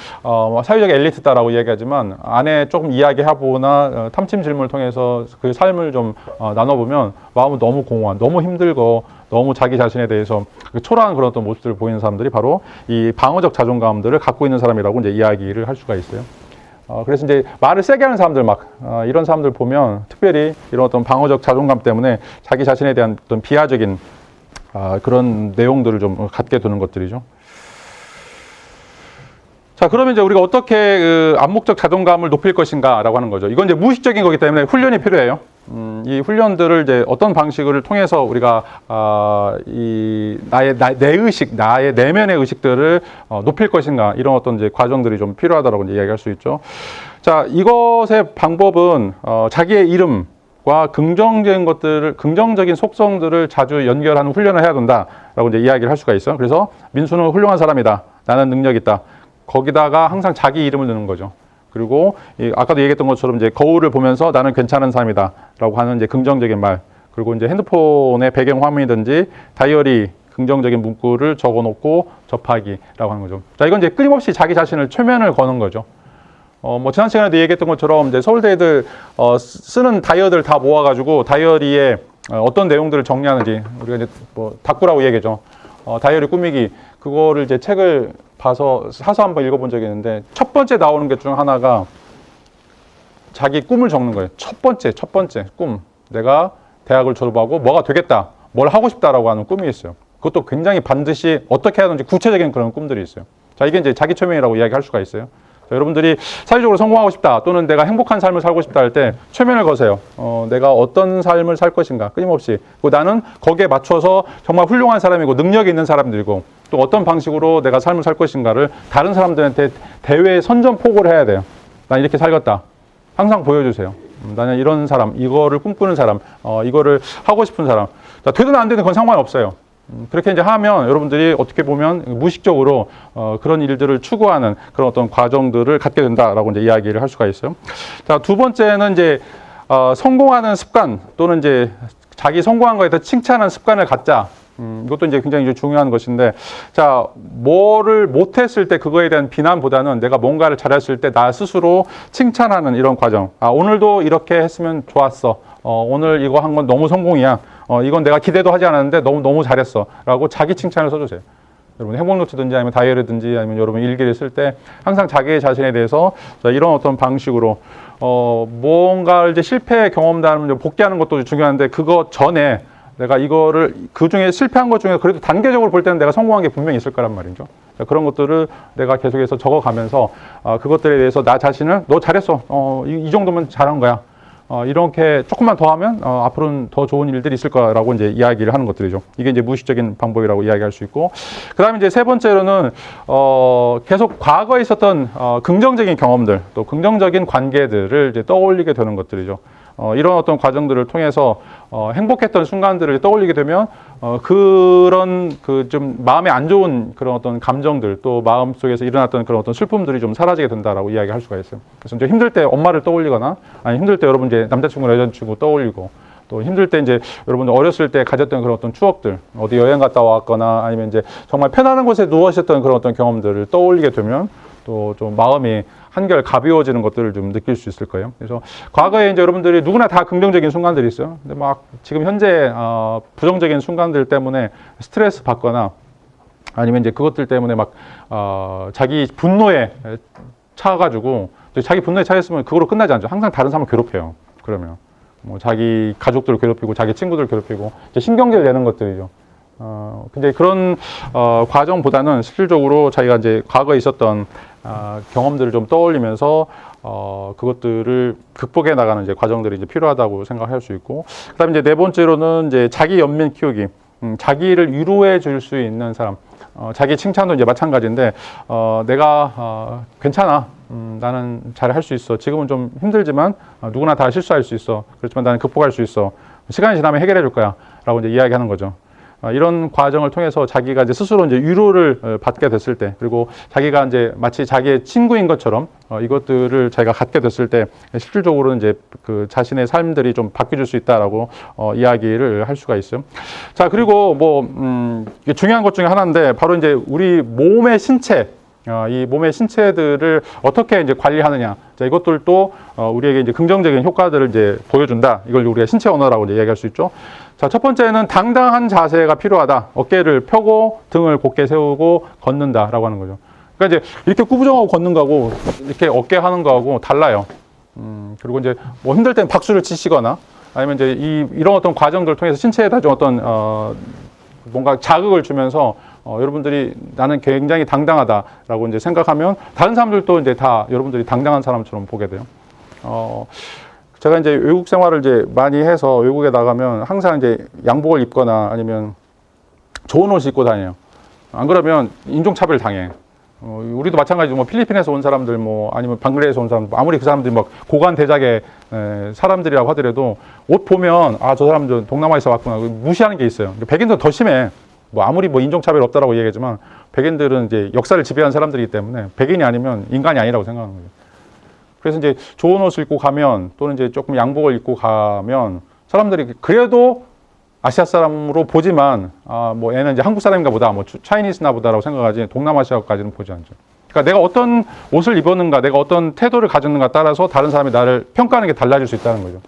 사회적 엘리트다라고 이야기하지만, 안에 조금 이야기해보거나 탐침 질문을 통해서 그 삶을 좀 나눠보면 마음은 너무 공허한, 너무 힘들고 너무 자기 자신에 대해서 초라한 그런 어떤 모습들을 보이는 사람들이 바로 이 방어적 자존감들을 갖고 있는 사람이라고 이제 이야기를 할 수가 있어요. 그래서 이제 말을 세게 하는 사람들, 이런 사람들 보면 특별히 이런 어떤 방어적 자존감 때문에 자기 자신에 대한 어떤 비하적인 그런 내용들을 좀 갖게 되는 것들이죠. 자, 그러면 이제 우리가 어떻게 암묵적 자존감을 높일 것인가라고 하는 거죠. 이건 이제 무의식적인 거기 때문에 훈련이 필요해요. 이 훈련들을 이제 어떤 방식을 통해서 우리가 내 의식, 나의 내면의 의식들을 높일 것인가, 이런 어떤 이제 과정들이 좀 필요하다라고 이제 이야기할 수 있죠. 자, 이것의 방법은 자기의 이름과 긍정적인 속성들을 자주 연결하는 훈련을 해야 된다라고 이제 이야기를 할 수가 있어요. 그래서 민수는 훌륭한 사람이다, 나는 능력 있다. 거기다가 항상 자기 이름을 넣는 거죠. 그리고 아까도 얘기했던 것처럼 이제 거울을 보면서 나는 괜찮은 사람이다라고 하는 이제 긍정적인 말. 그리고 이제 핸드폰의 배경 화면이든지 다이어리 긍정적인 문구를 적어놓고 접하기라고 하는 거죠. 자, 이건 이제 끊임없이 자기 자신을 최면을 거는 거죠. 뭐 지난 시간에도 얘기했던 것처럼 이제 서울대 애들 쓰는 다이어리를 다 모아가지고 다이어리에 어떤 내용들을 정리하는지, 우리가 이제 뭐 다꾸라고 얘기하죠. 다이어리 꾸미기, 그거를 이제 책을 사서 한번 읽어본 적이 있는데, 첫 번째 나오는 것 중 하나가 자기 꿈을 적는 거예요. 첫 번째 꿈. 내가 대학을 졸업하고 뭐가 되겠다, 뭘 하고 싶다라고 하는 꿈이 있어요. 그것도 굉장히 반드시 어떻게 하든지 구체적인 그런 꿈들이 있어요. 자, 이게 이제 자기 최면이라고 이야기할 수가 있어요. 자, 여러분들이 사회적으로 성공하고 싶다 또는 내가 행복한 삶을 살고 싶다 할 때 최면을 거세요. 내가 어떤 삶을 살 것인가 끊임없이. 그리고 나는 거기에 맞춰서 정말 훌륭한 사람이고 능력이 있는 사람들이고 또 어떤 방식으로 내가 삶을 살 것인가를 다른 사람들한테 대외에 선전포고를 해야 돼요. 난 이렇게 살겠다. 항상 보여주세요. 나는 이런 사람, 이거를 꿈꾸는 사람, 이거를 하고 싶은 사람. 자, 되든 안 되든 그건 상관없어요. 그렇게 이제 하면 여러분들이 어떻게 보면 무의식적으로 그런 일들을 추구하는 그런 어떤 과정들을 갖게 된다라고 이제 이야기를 할 수가 있어요. 자, 두 번째는 이제 성공하는 습관 또는 이제 자기 성공한 거에 대해 칭찬하는 습관을 갖자. 이것도 이제 굉장히 중요한 것인데, 자, 뭐를 못했을 때 그거에 대한 비난보다는 내가 뭔가를 잘했을 때 나 스스로 칭찬하는 이런 과정. 오늘도 이렇게 했으면 좋았어. 오늘 이거 한 건 너무 성공이야. 이건 내가 기대도 하지 않았는데 너무 잘했어. 라고 자기 칭찬을 써주세요. 여러분 행복노트든지 아니면 다이어리든지 아니면 여러분 일기를 쓸 때 항상 자기 자신에 대해서 이런 어떤 방식으로 뭔가를 이제 실패 경험담을 복귀하는 것도 중요한데 그거 전에 내가 이거를 그 중에 실패한 것 중에 그래도 단계적으로 볼 때는 내가 성공한 게 분명히 있을 거란 말이죠. 그런 것들을 내가 계속해서 적어가면서 그것들에 대해서 나 자신을 너 잘했어. 이 정도면 잘한 거야. 이렇게 조금만 더 하면 앞으로는 더 좋은 일들이 있을 거라고 이제 이야기를 하는 것들이죠. 이게 이제 무의식적인 방법이라고 이야기할 수 있고, 그다음에 이제 세 번째로는 계속 과거에 있었던 긍정적인 경험들, 또 긍정적인 관계들을 이제 떠올리게 되는 것들이죠. 이런 어떤 과정들을 통해서 행복했던 순간들을 떠올리게 되면 그런 그 좀 마음에 안 좋은 그런 어떤 감정들 또 마음 속에서 일어났던 그런 어떤 슬픔들이 좀 사라지게 된다라고 이야기할 수가 있어요. 그래서 이제 힘들 때 엄마를 떠올리거나 아니 힘들 때 여러분 이제 남자친구나 여자친구 떠올리고 또 힘들 때 이제 여러분들 어렸을 때 가졌던 그런 어떤 추억들 어디 여행 갔다 왔거나 아니면 이제 정말 편안한 곳에 누워 있었던 그런 어떤 경험들을 떠올리게 되면 또 좀 마음이 한결 가벼워지는 것들을 좀 느낄 수 있을 거예요. 그래서 과거에 이제 여러분들이 누구나 다 긍정적인 순간들이 있어요. 근데 막 지금 현재 부정적인 순간들 때문에 스트레스 받거나 아니면 이제 그것들 때문에 막 자기 분노에 차가지고 자기 분노에 차있으면 그거로 끝나지 않죠. 항상 다른 사람을 괴롭혀요. 그러면 뭐 자기 가족들을 괴롭히고 자기 친구들을 괴롭히고 이제 신경질 내는 것들이죠. 근데 그런 과정보다는 실질적으로 자기가 이제 과거에 있었던 경험들을 좀 떠올리면서 그것들을 극복해 나가는 이제 과정들이 이제 필요하다고 생각할 수 있고, 그다음에 이제 네 번째로는 이제 자기 연민 키우기, 자기를 위로해 줄 수 있는 사람, 자기 칭찬도 이제 마찬가지인데 내가 괜찮아, 나는 잘 할 수 있어. 지금은 좀 힘들지만 누구나 다 실수할 수 있어. 그렇지만 나는 극복할 수 있어. 시간이 지나면 해결해 줄 거야라고 이제 이야기하는 거죠. 이런 과정을 통해서 자기가 이제 스스로 이제 위로를 받게 됐을 때, 그리고 자기가 이제 마치 자기의 친구인 것처럼 이것들을 자기가 갖게 됐을 때 실질적으로 이제 그 자신의 삶들이 좀 바뀌어질 수 있다라고 이야기를 할 수가 있어요. 자, 그리고 이게 중요한 것 중에 하나인데 바로 이제 우리 몸의 신체, 이 몸의 신체들을 어떻게 이제 관리하느냐. 자, 이것들도 우리에게 이제 긍정적인 효과들을 이제 보여준다. 이걸 우리가 신체 언어라고 이제 얘기할 수 있죠. 자, 첫 번째는 당당한 자세가 필요하다. 어깨를 펴고 등을 곧게 세우고 걷는다라고 하는 거죠. 그러니까 이제 이렇게 꾸부정하고 걷는 거하고 이렇게 어깨 하는 거하고 달라요. 그리고 이제 뭐 힘들 때는 박수를 치시거나 아니면 이제 이런 어떤 과정들을 통해서 신체에다 좀 어떤 뭔가 자극을 주면서 여러분들이 나는 굉장히 당당하다라고 이제 생각하면 다른 사람들도 이제 다 여러분들이 당당한 사람처럼 보게 돼요. 제가 이제 외국 생활을 이제 많이 해서 외국에 나가면 항상 이제 양복을 입거나 아니면 좋은 옷을 입고 다녀요. 안 그러면 인종차별 당해. 우리도 마찬가지로 뭐 필리핀에서 온 사람들 뭐 아니면 방글라데시에서 온 사람들 아무리 그 사람들이 막 고관 대작의 사람들이라고 하더라도 옷 보면 저 사람들 동남아에서 왔구나 무시하는 게 있어요. 백인들은 더 심해. 뭐 아무리 뭐 인종차별 없다라고 얘기하지만 백인들은 이제 역사를 지배한 사람들이기 때문에 백인이 아니면 인간이 아니라고 생각하는 거예요. 그래서 이제 좋은 옷을 입고 가면 또는 이제 조금 양복을 입고 가면 사람들이 그래도 아시아 사람으로 보지만 뭐 얘는 이제 한국 사람인가 보다 뭐 차이니스나 보다라고 생각하지 동남아시아까지는 보지 않죠. 그러니까 내가 어떤 옷을 입었는가 내가 어떤 태도를 가졌는가 따라서 다른 사람이 나를 평가하는 게 달라질 수 있다는 거죠.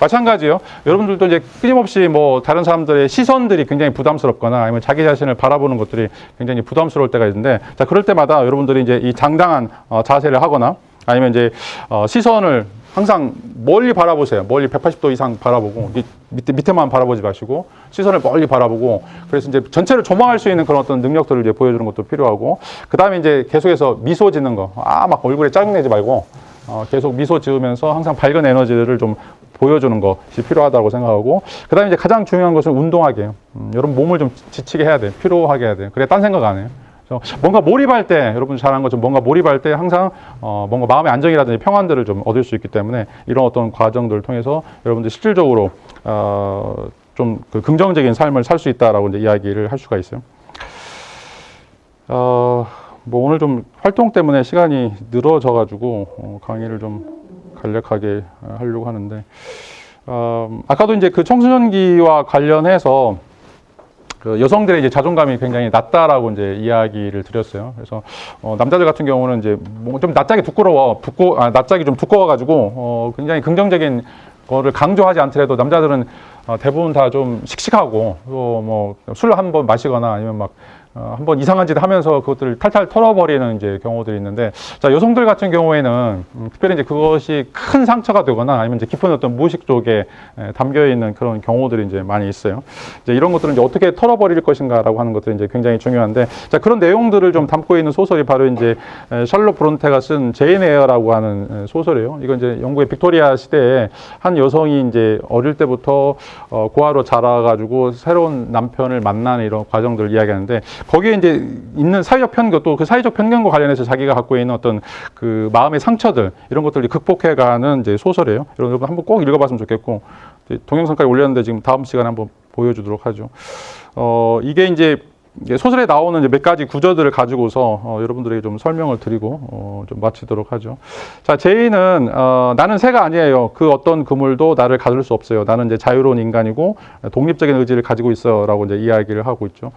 마찬가지요. 여러분들도 이제 끊임없이 뭐 다른 사람들의 시선들이 굉장히 부담스럽거나 아니면 자기 자신을 바라보는 것들이 굉장히 부담스러울 때가 있는데 자 그럴 때마다 여러분들이 이제 이 당당한 자세를 하거나 아니면 이제 시선을 항상 멀리 바라보세요. 멀리 180도 이상 바라보고 밑에만 바라보지 마시고 시선을 멀리 바라보고 그래서 이제 전체를 조망할 수 있는 그런 어떤 능력들을 이제 보여주는 것도 필요하고 그 다음에 이제 계속해서 미소 짓는 거. 막 얼굴에 짜증내지 말고 계속 미소 지으면서 항상 밝은 에너지를 좀 보여주는 것이 필요하다고 생각하고 그 다음에 이제 가장 중요한 것은 운동하기예요. 여러분 몸을 좀 지치게 해야 돼요. 피로하게 해야 돼요. 그래 딴 생각 안 해요. 뭔가 몰입할 때 여러분 잘 아는 것처럼 뭔가 몰입할 때 항상 뭔가 마음의 안정이라든지 평안들을 좀 얻을 수 있기 때문에 이런 어떤 과정들을 통해서 여러분들 실질적으로 좀 그 긍정적인 삶을 살 수 있다라고 이제 이야기를 할 수가 있어요. 뭐 오늘 좀 활동 때문에 시간이 늘어져 가지고 강의를 좀 간략하게 하려고 하는데 아까도 이제 그 청소년기와 관련해서 그 여성들의 이제 자존감이 굉장히 낮다라고 이제 이야기를 드렸어요. 그래서 남자들 같은 경우는 이제 뭐 좀 낯짝이 낯짝이 좀 두꺼워가지고 굉장히 긍정적인 거를 강조하지 않더라도 남자들은 대부분 다 좀 씩씩하고 또 뭐 술 한 번 마시거나 아니면 막 한번 이상한 짓 하면서 그것들을 탈탈 털어버리는 이제 경우들이 있는데, 자, 여성들 같은 경우에는 특별히 이제 그것이 큰 상처가 되거나 아니면 이제 깊은 어떤 무의식 쪽에 담겨 있는 그런 경우들이 이제 많이 있어요. 이제 이런 것들은 이제 어떻게 털어버릴 것인가라고 하는 것들이 이제 굉장히 중요한데, 자, 그런 내용들을 좀 담고 있는 소설이 바로 이제 샬롯 브론테가 쓴 제인 에어라고 하는 소설이에요. 이건 이제 영국의 빅토리아 시대에 한 여성이 이제 어릴 때부터 고아로 자라가지고 새로운 남편을 만나는 이런 과정들을 이야기하는데, 거기에 이제 있는 사회적 편견, 또 그 사회적 편견과 관련해서 자기가 갖고 있는 어떤 그 마음의 상처들, 이런 것들을 극복해가는 이제 소설이에요. 여러분 한번 꼭 읽어봤으면 좋겠고, 동영상까지 올렸는데 지금 다음 시간에 한번 보여주도록 하죠. 이게 이제 소설에 나오는 이제 몇 가지 구조들을 가지고서 여러분들에게 좀 설명을 드리고 좀 마치도록 하죠. 자, 제인은 나는 새가 아니에요. 그 어떤 그물도 나를 가둘 수 없어요. 나는 이제 자유로운 인간이고 독립적인 의지를 가지고 있어라고 이제 이야기를 하고 있죠.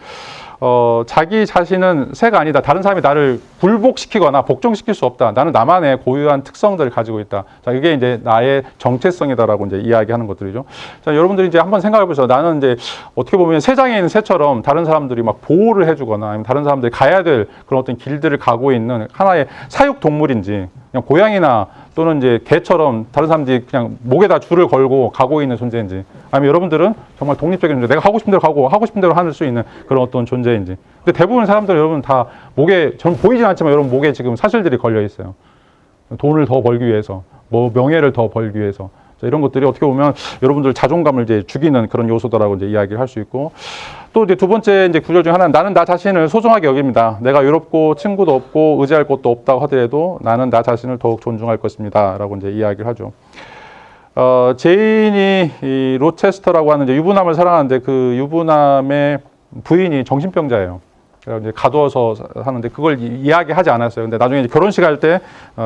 자기 자신은 새가 아니다. 다른 사람이 나를 굴복시키거나 복종시킬 수 없다. 나는 나만의 고유한 특성들을 가지고 있다. 자, 이게 이제 나의 정체성이다라고 이제 이야기하는 것들이죠. 자, 여러분들이 이제 한번 생각해 보세요. 나는 이제 어떻게 보면 새장에 있는 새처럼 다른 사람들이 막 보호를 해주거나 아니면 다른 사람들이 가야 될 그런 어떤 길들을 가고 있는 하나의 사육 동물인지, 그냥 고양이나 또는 이제 개처럼 다른 사람들이 그냥 목에다 줄을 걸고 가고 있는 존재인지, 아니면 여러분들은 정말 독립적인 존재, 내가 하고 싶은 대로 가고 하고 싶은 대로 할 수 있는 그런 어떤 존재인지. 근데 대부분 사람들 여러분 다 목에, 저는 보이진 않지만 여러분 목에 지금 사슬들이 걸려 있어요. 돈을 더 벌기 위해서, 뭐 명예를 더 벌기 위해서. 자, 이런 것들이 어떻게 보면 여러분들 자존감을 이제 죽이는 그런 요소다라고 이제 이야기를 할 수 있고, 또 이제 두 번째 이제 구절 중 하나는 나는 나 자신을 소중하게 여깁니다. 내가 외롭고 친구도 없고 의지할 곳도 없다고 하더라도 나는 나 자신을 더욱 존중할 것입니다라고 이제 이야기를 하죠. 제인이 이 로체스터라고 하는 이제 유부남을 사랑하는데 그 유부남의 부인이 정신병자예요. 그래서 이제 가두어서 하는데 그걸 이야기하지 않았어요. 근데 나중에 이제 결혼식 할 때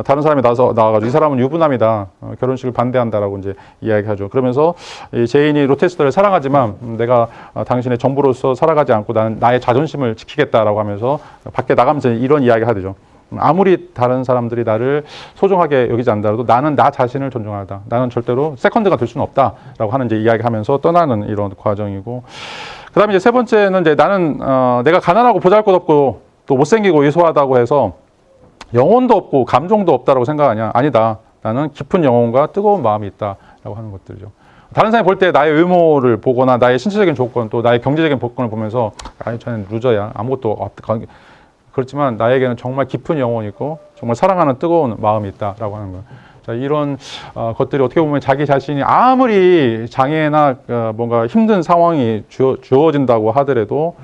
다른 사람이 나와가지고 이 사람은 유부남이다. 결혼식을 반대한다라고 이제 이야기하죠. 그러면서 이 제인이 로체스터를 사랑하지만 내가 당신의 전부로서 살아가지 않고 나는 나의 자존심을 지키겠다라고 하면서 밖에 나가면서 이런 이야기를 하죠. 아무리 다른 사람들이 나를 소중하게 여기지 않더라도 나는 나 자신을 존중하다. 나는 절대로 세컨드가 될 수는 없다라고 하는 이제 이야기하면서 떠나는 이런 과정이고, 그 다음에 이제 세 번째는 이제 나는 내가 가난하고 보잘것없고 또 못생기고 왜소하다고 해서 영혼도 없고 감정도 없다라고 생각하냐? 아니다. 나는 깊은 영혼과 뜨거운 마음이 있다라고 하는 것들이죠. 다른 사람이 볼 때 나의 외모를 보거나 나의 신체적인 조건 또 나의 경제적인 조건을 보면서 아니 저는 루저야. 아무것도 없다. 그렇지만 나에게는 정말 깊은 영혼이 있고 정말 사랑하는 뜨거운 마음이 있다라고 하는 거예요. 자, 이런 것들이 어떻게 보면 자기 자신이 아무리 장애나 뭔가 힘든 상황이 주어진다고 하더라도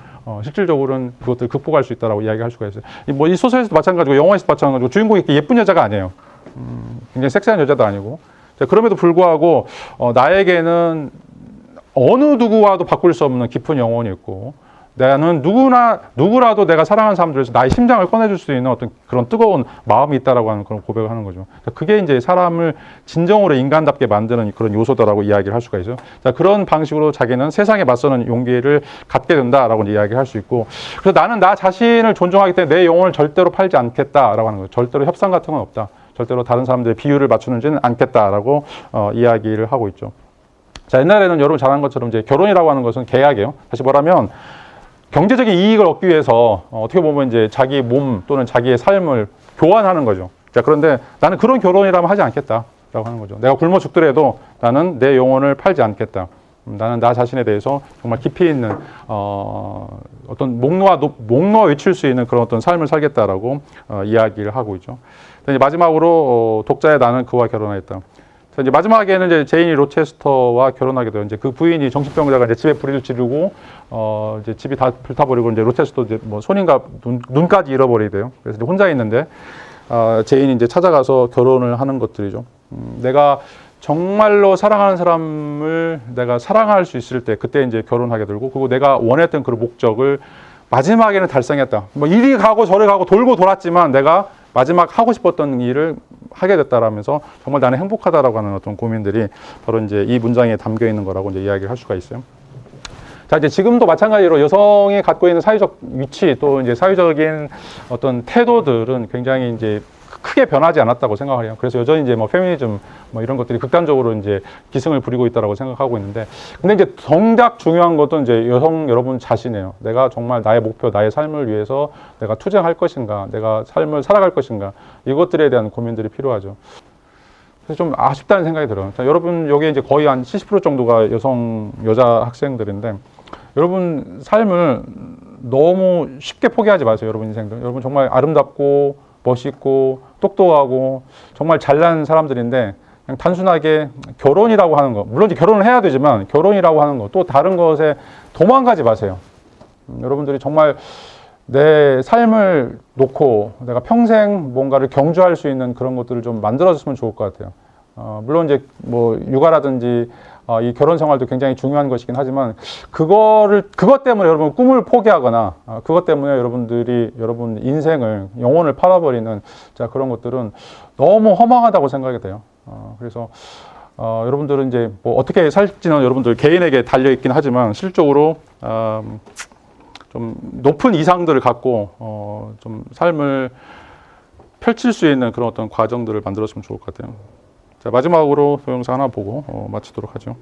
실질적으로는 그것들을 극복할 수 있다라고 이야기할 수가 있어요. 뭐 이 소설에서도 마찬가지고 영화에서도 마찬가지고 주인공이 이렇게 예쁜 여자가 아니에요. 굉장히 섹시한 여자도 아니고. 자, 그럼에도 불구하고 나에게는 어느 누구와도 바꿀 수 없는 깊은 영혼이 있고, 나는 누구라도 내가 사랑하는 사람들에서 나의 심장을 꺼내줄 수 있는 어떤 그런 뜨거운 마음이 있다라고 하는 그런 고백을 하는 거죠. 그게 이제 사람을 진정으로 인간답게 만드는 그런 요소다라고 이야기를 할 수가 있어요. 자, 그런 방식으로 자기는 세상에 맞서는 용기를 갖게 된다라고 이야기를 할 수 있고, 그래서 나는 나 자신을 존중하기 때문에 내 영혼을 절대로 팔지 않겠다라고 하는 거예요. 절대로 협상 같은 건 없다. 절대로 다른 사람들의 비율을 맞추는지는 않겠다라고 이야기를 하고 있죠. 자, 옛날에는 여러분 잘 아는 것처럼 이제 결혼이라고 하는 것은 계약이에요. 다시 말하면 경제적인 이익을 얻기 위해서 어떻게 보면 이제 자기 몸 또는 자기의 삶을 교환하는 거죠. 자, 그런데 나는 그런 결혼이라면 하지 않겠다. 하는 거죠. 내가 굶어 죽더라도 나는 내 영혼을 팔지 않겠다. 나는 나 자신에 대해서 정말 깊이 있는 어떤 목놓아 외칠 수 있는 그런 어떤 삶을 살겠다라고 이야기를 하고 있죠. 이제 마지막으로 독자의 나는 그와 결혼하였다. 이제 마지막에는 이제 제인이 로체스터와 결혼하게 돼요. 이제 그 부인이 정신병자가 이제 집에 불을 지르고 이제 집이 다 불타버리고 이제 로체스터 이제 뭐 손인가 눈까지 잃어버리게 돼요. 그래서 이제 혼자 있는데 제인이 이제 찾아가서 결혼을 하는 것들이죠. 내가 정말로 사랑하는 사람을 내가 사랑할 수 있을 때 그때 이제 결혼하게 되고 그리고 내가 원했던 그 목적을 마지막에는 달성했다. 뭐 이리 가고 저리 가고 돌고 돌았지만 내가 마지막 하고 싶었던 일을 하게 됐다라면서 정말 나는 행복하다라고 하는 어떤 고민들이 바로 이제 이 문장에 담겨 있는 거라고 이제 이야기를 할 수가 있어요. 자, 이제 지금도 마찬가지로 여성이 갖고 있는 사회적 위치 또 이제 사회적인 어떤 태도들은 굉장히 이제 크게 변하지 않았다고 생각을 해요. 그래서 여전히 이제 뭐 페미니즘 뭐 이런 것들이 극단적으로 이제 기승을 부리고 있다라고 생각하고 있는데, 근데 이제 정작 중요한 것도 이제 여성 여러분 자신이에요. 내가 정말 나의 목표, 나의 삶을 위해서 내가 투쟁할 것인가, 내가 삶을 살아갈 것인가, 이것들에 대한 고민들이 필요하죠. 그래서 좀 아쉽다는 생각이 들어요. 자, 여러분 여기 이제 거의 한 70% 정도가 여자 학생들인데, 여러분 삶을 너무 쉽게 포기하지 마세요. 여러분 인생들. 여러분 정말 아름답고 멋있고 똑똑하고 정말 잘난 사람들인데 그냥 단순하게 결혼이라고 하는 거, 물론 이제 결혼을 해야 되지만 결혼이라고 하는 거 또 다른 것에 도망가지 마세요. 여러분들이 정말 내 삶을 놓고 내가 평생 뭔가를 경주할 수 있는 그런 것들을 좀 만들어줬으면 좋을 것 같아요. 물론 이제 뭐 육아라든지 이 결혼 생활도 굉장히 중요한 것이긴 하지만 그것 때문에 여러분 꿈을 포기하거나 그것 때문에 여러분 인생을 영혼을 팔아버리는 자 그런 것들은 너무 허망하다고 생각이 돼요. 그래서 여러분들은 이제 뭐 어떻게 살지는 여러분들 개인에게 달려 있긴 하지만 실적으로 좀 높은 이상들을 갖고 좀 삶을 펼칠 수 있는 그런 어떤 과정들을 만들었으면 좋을 것 같아요. 자, 마지막으로 동영상 하나 보고 마치도록 하죠.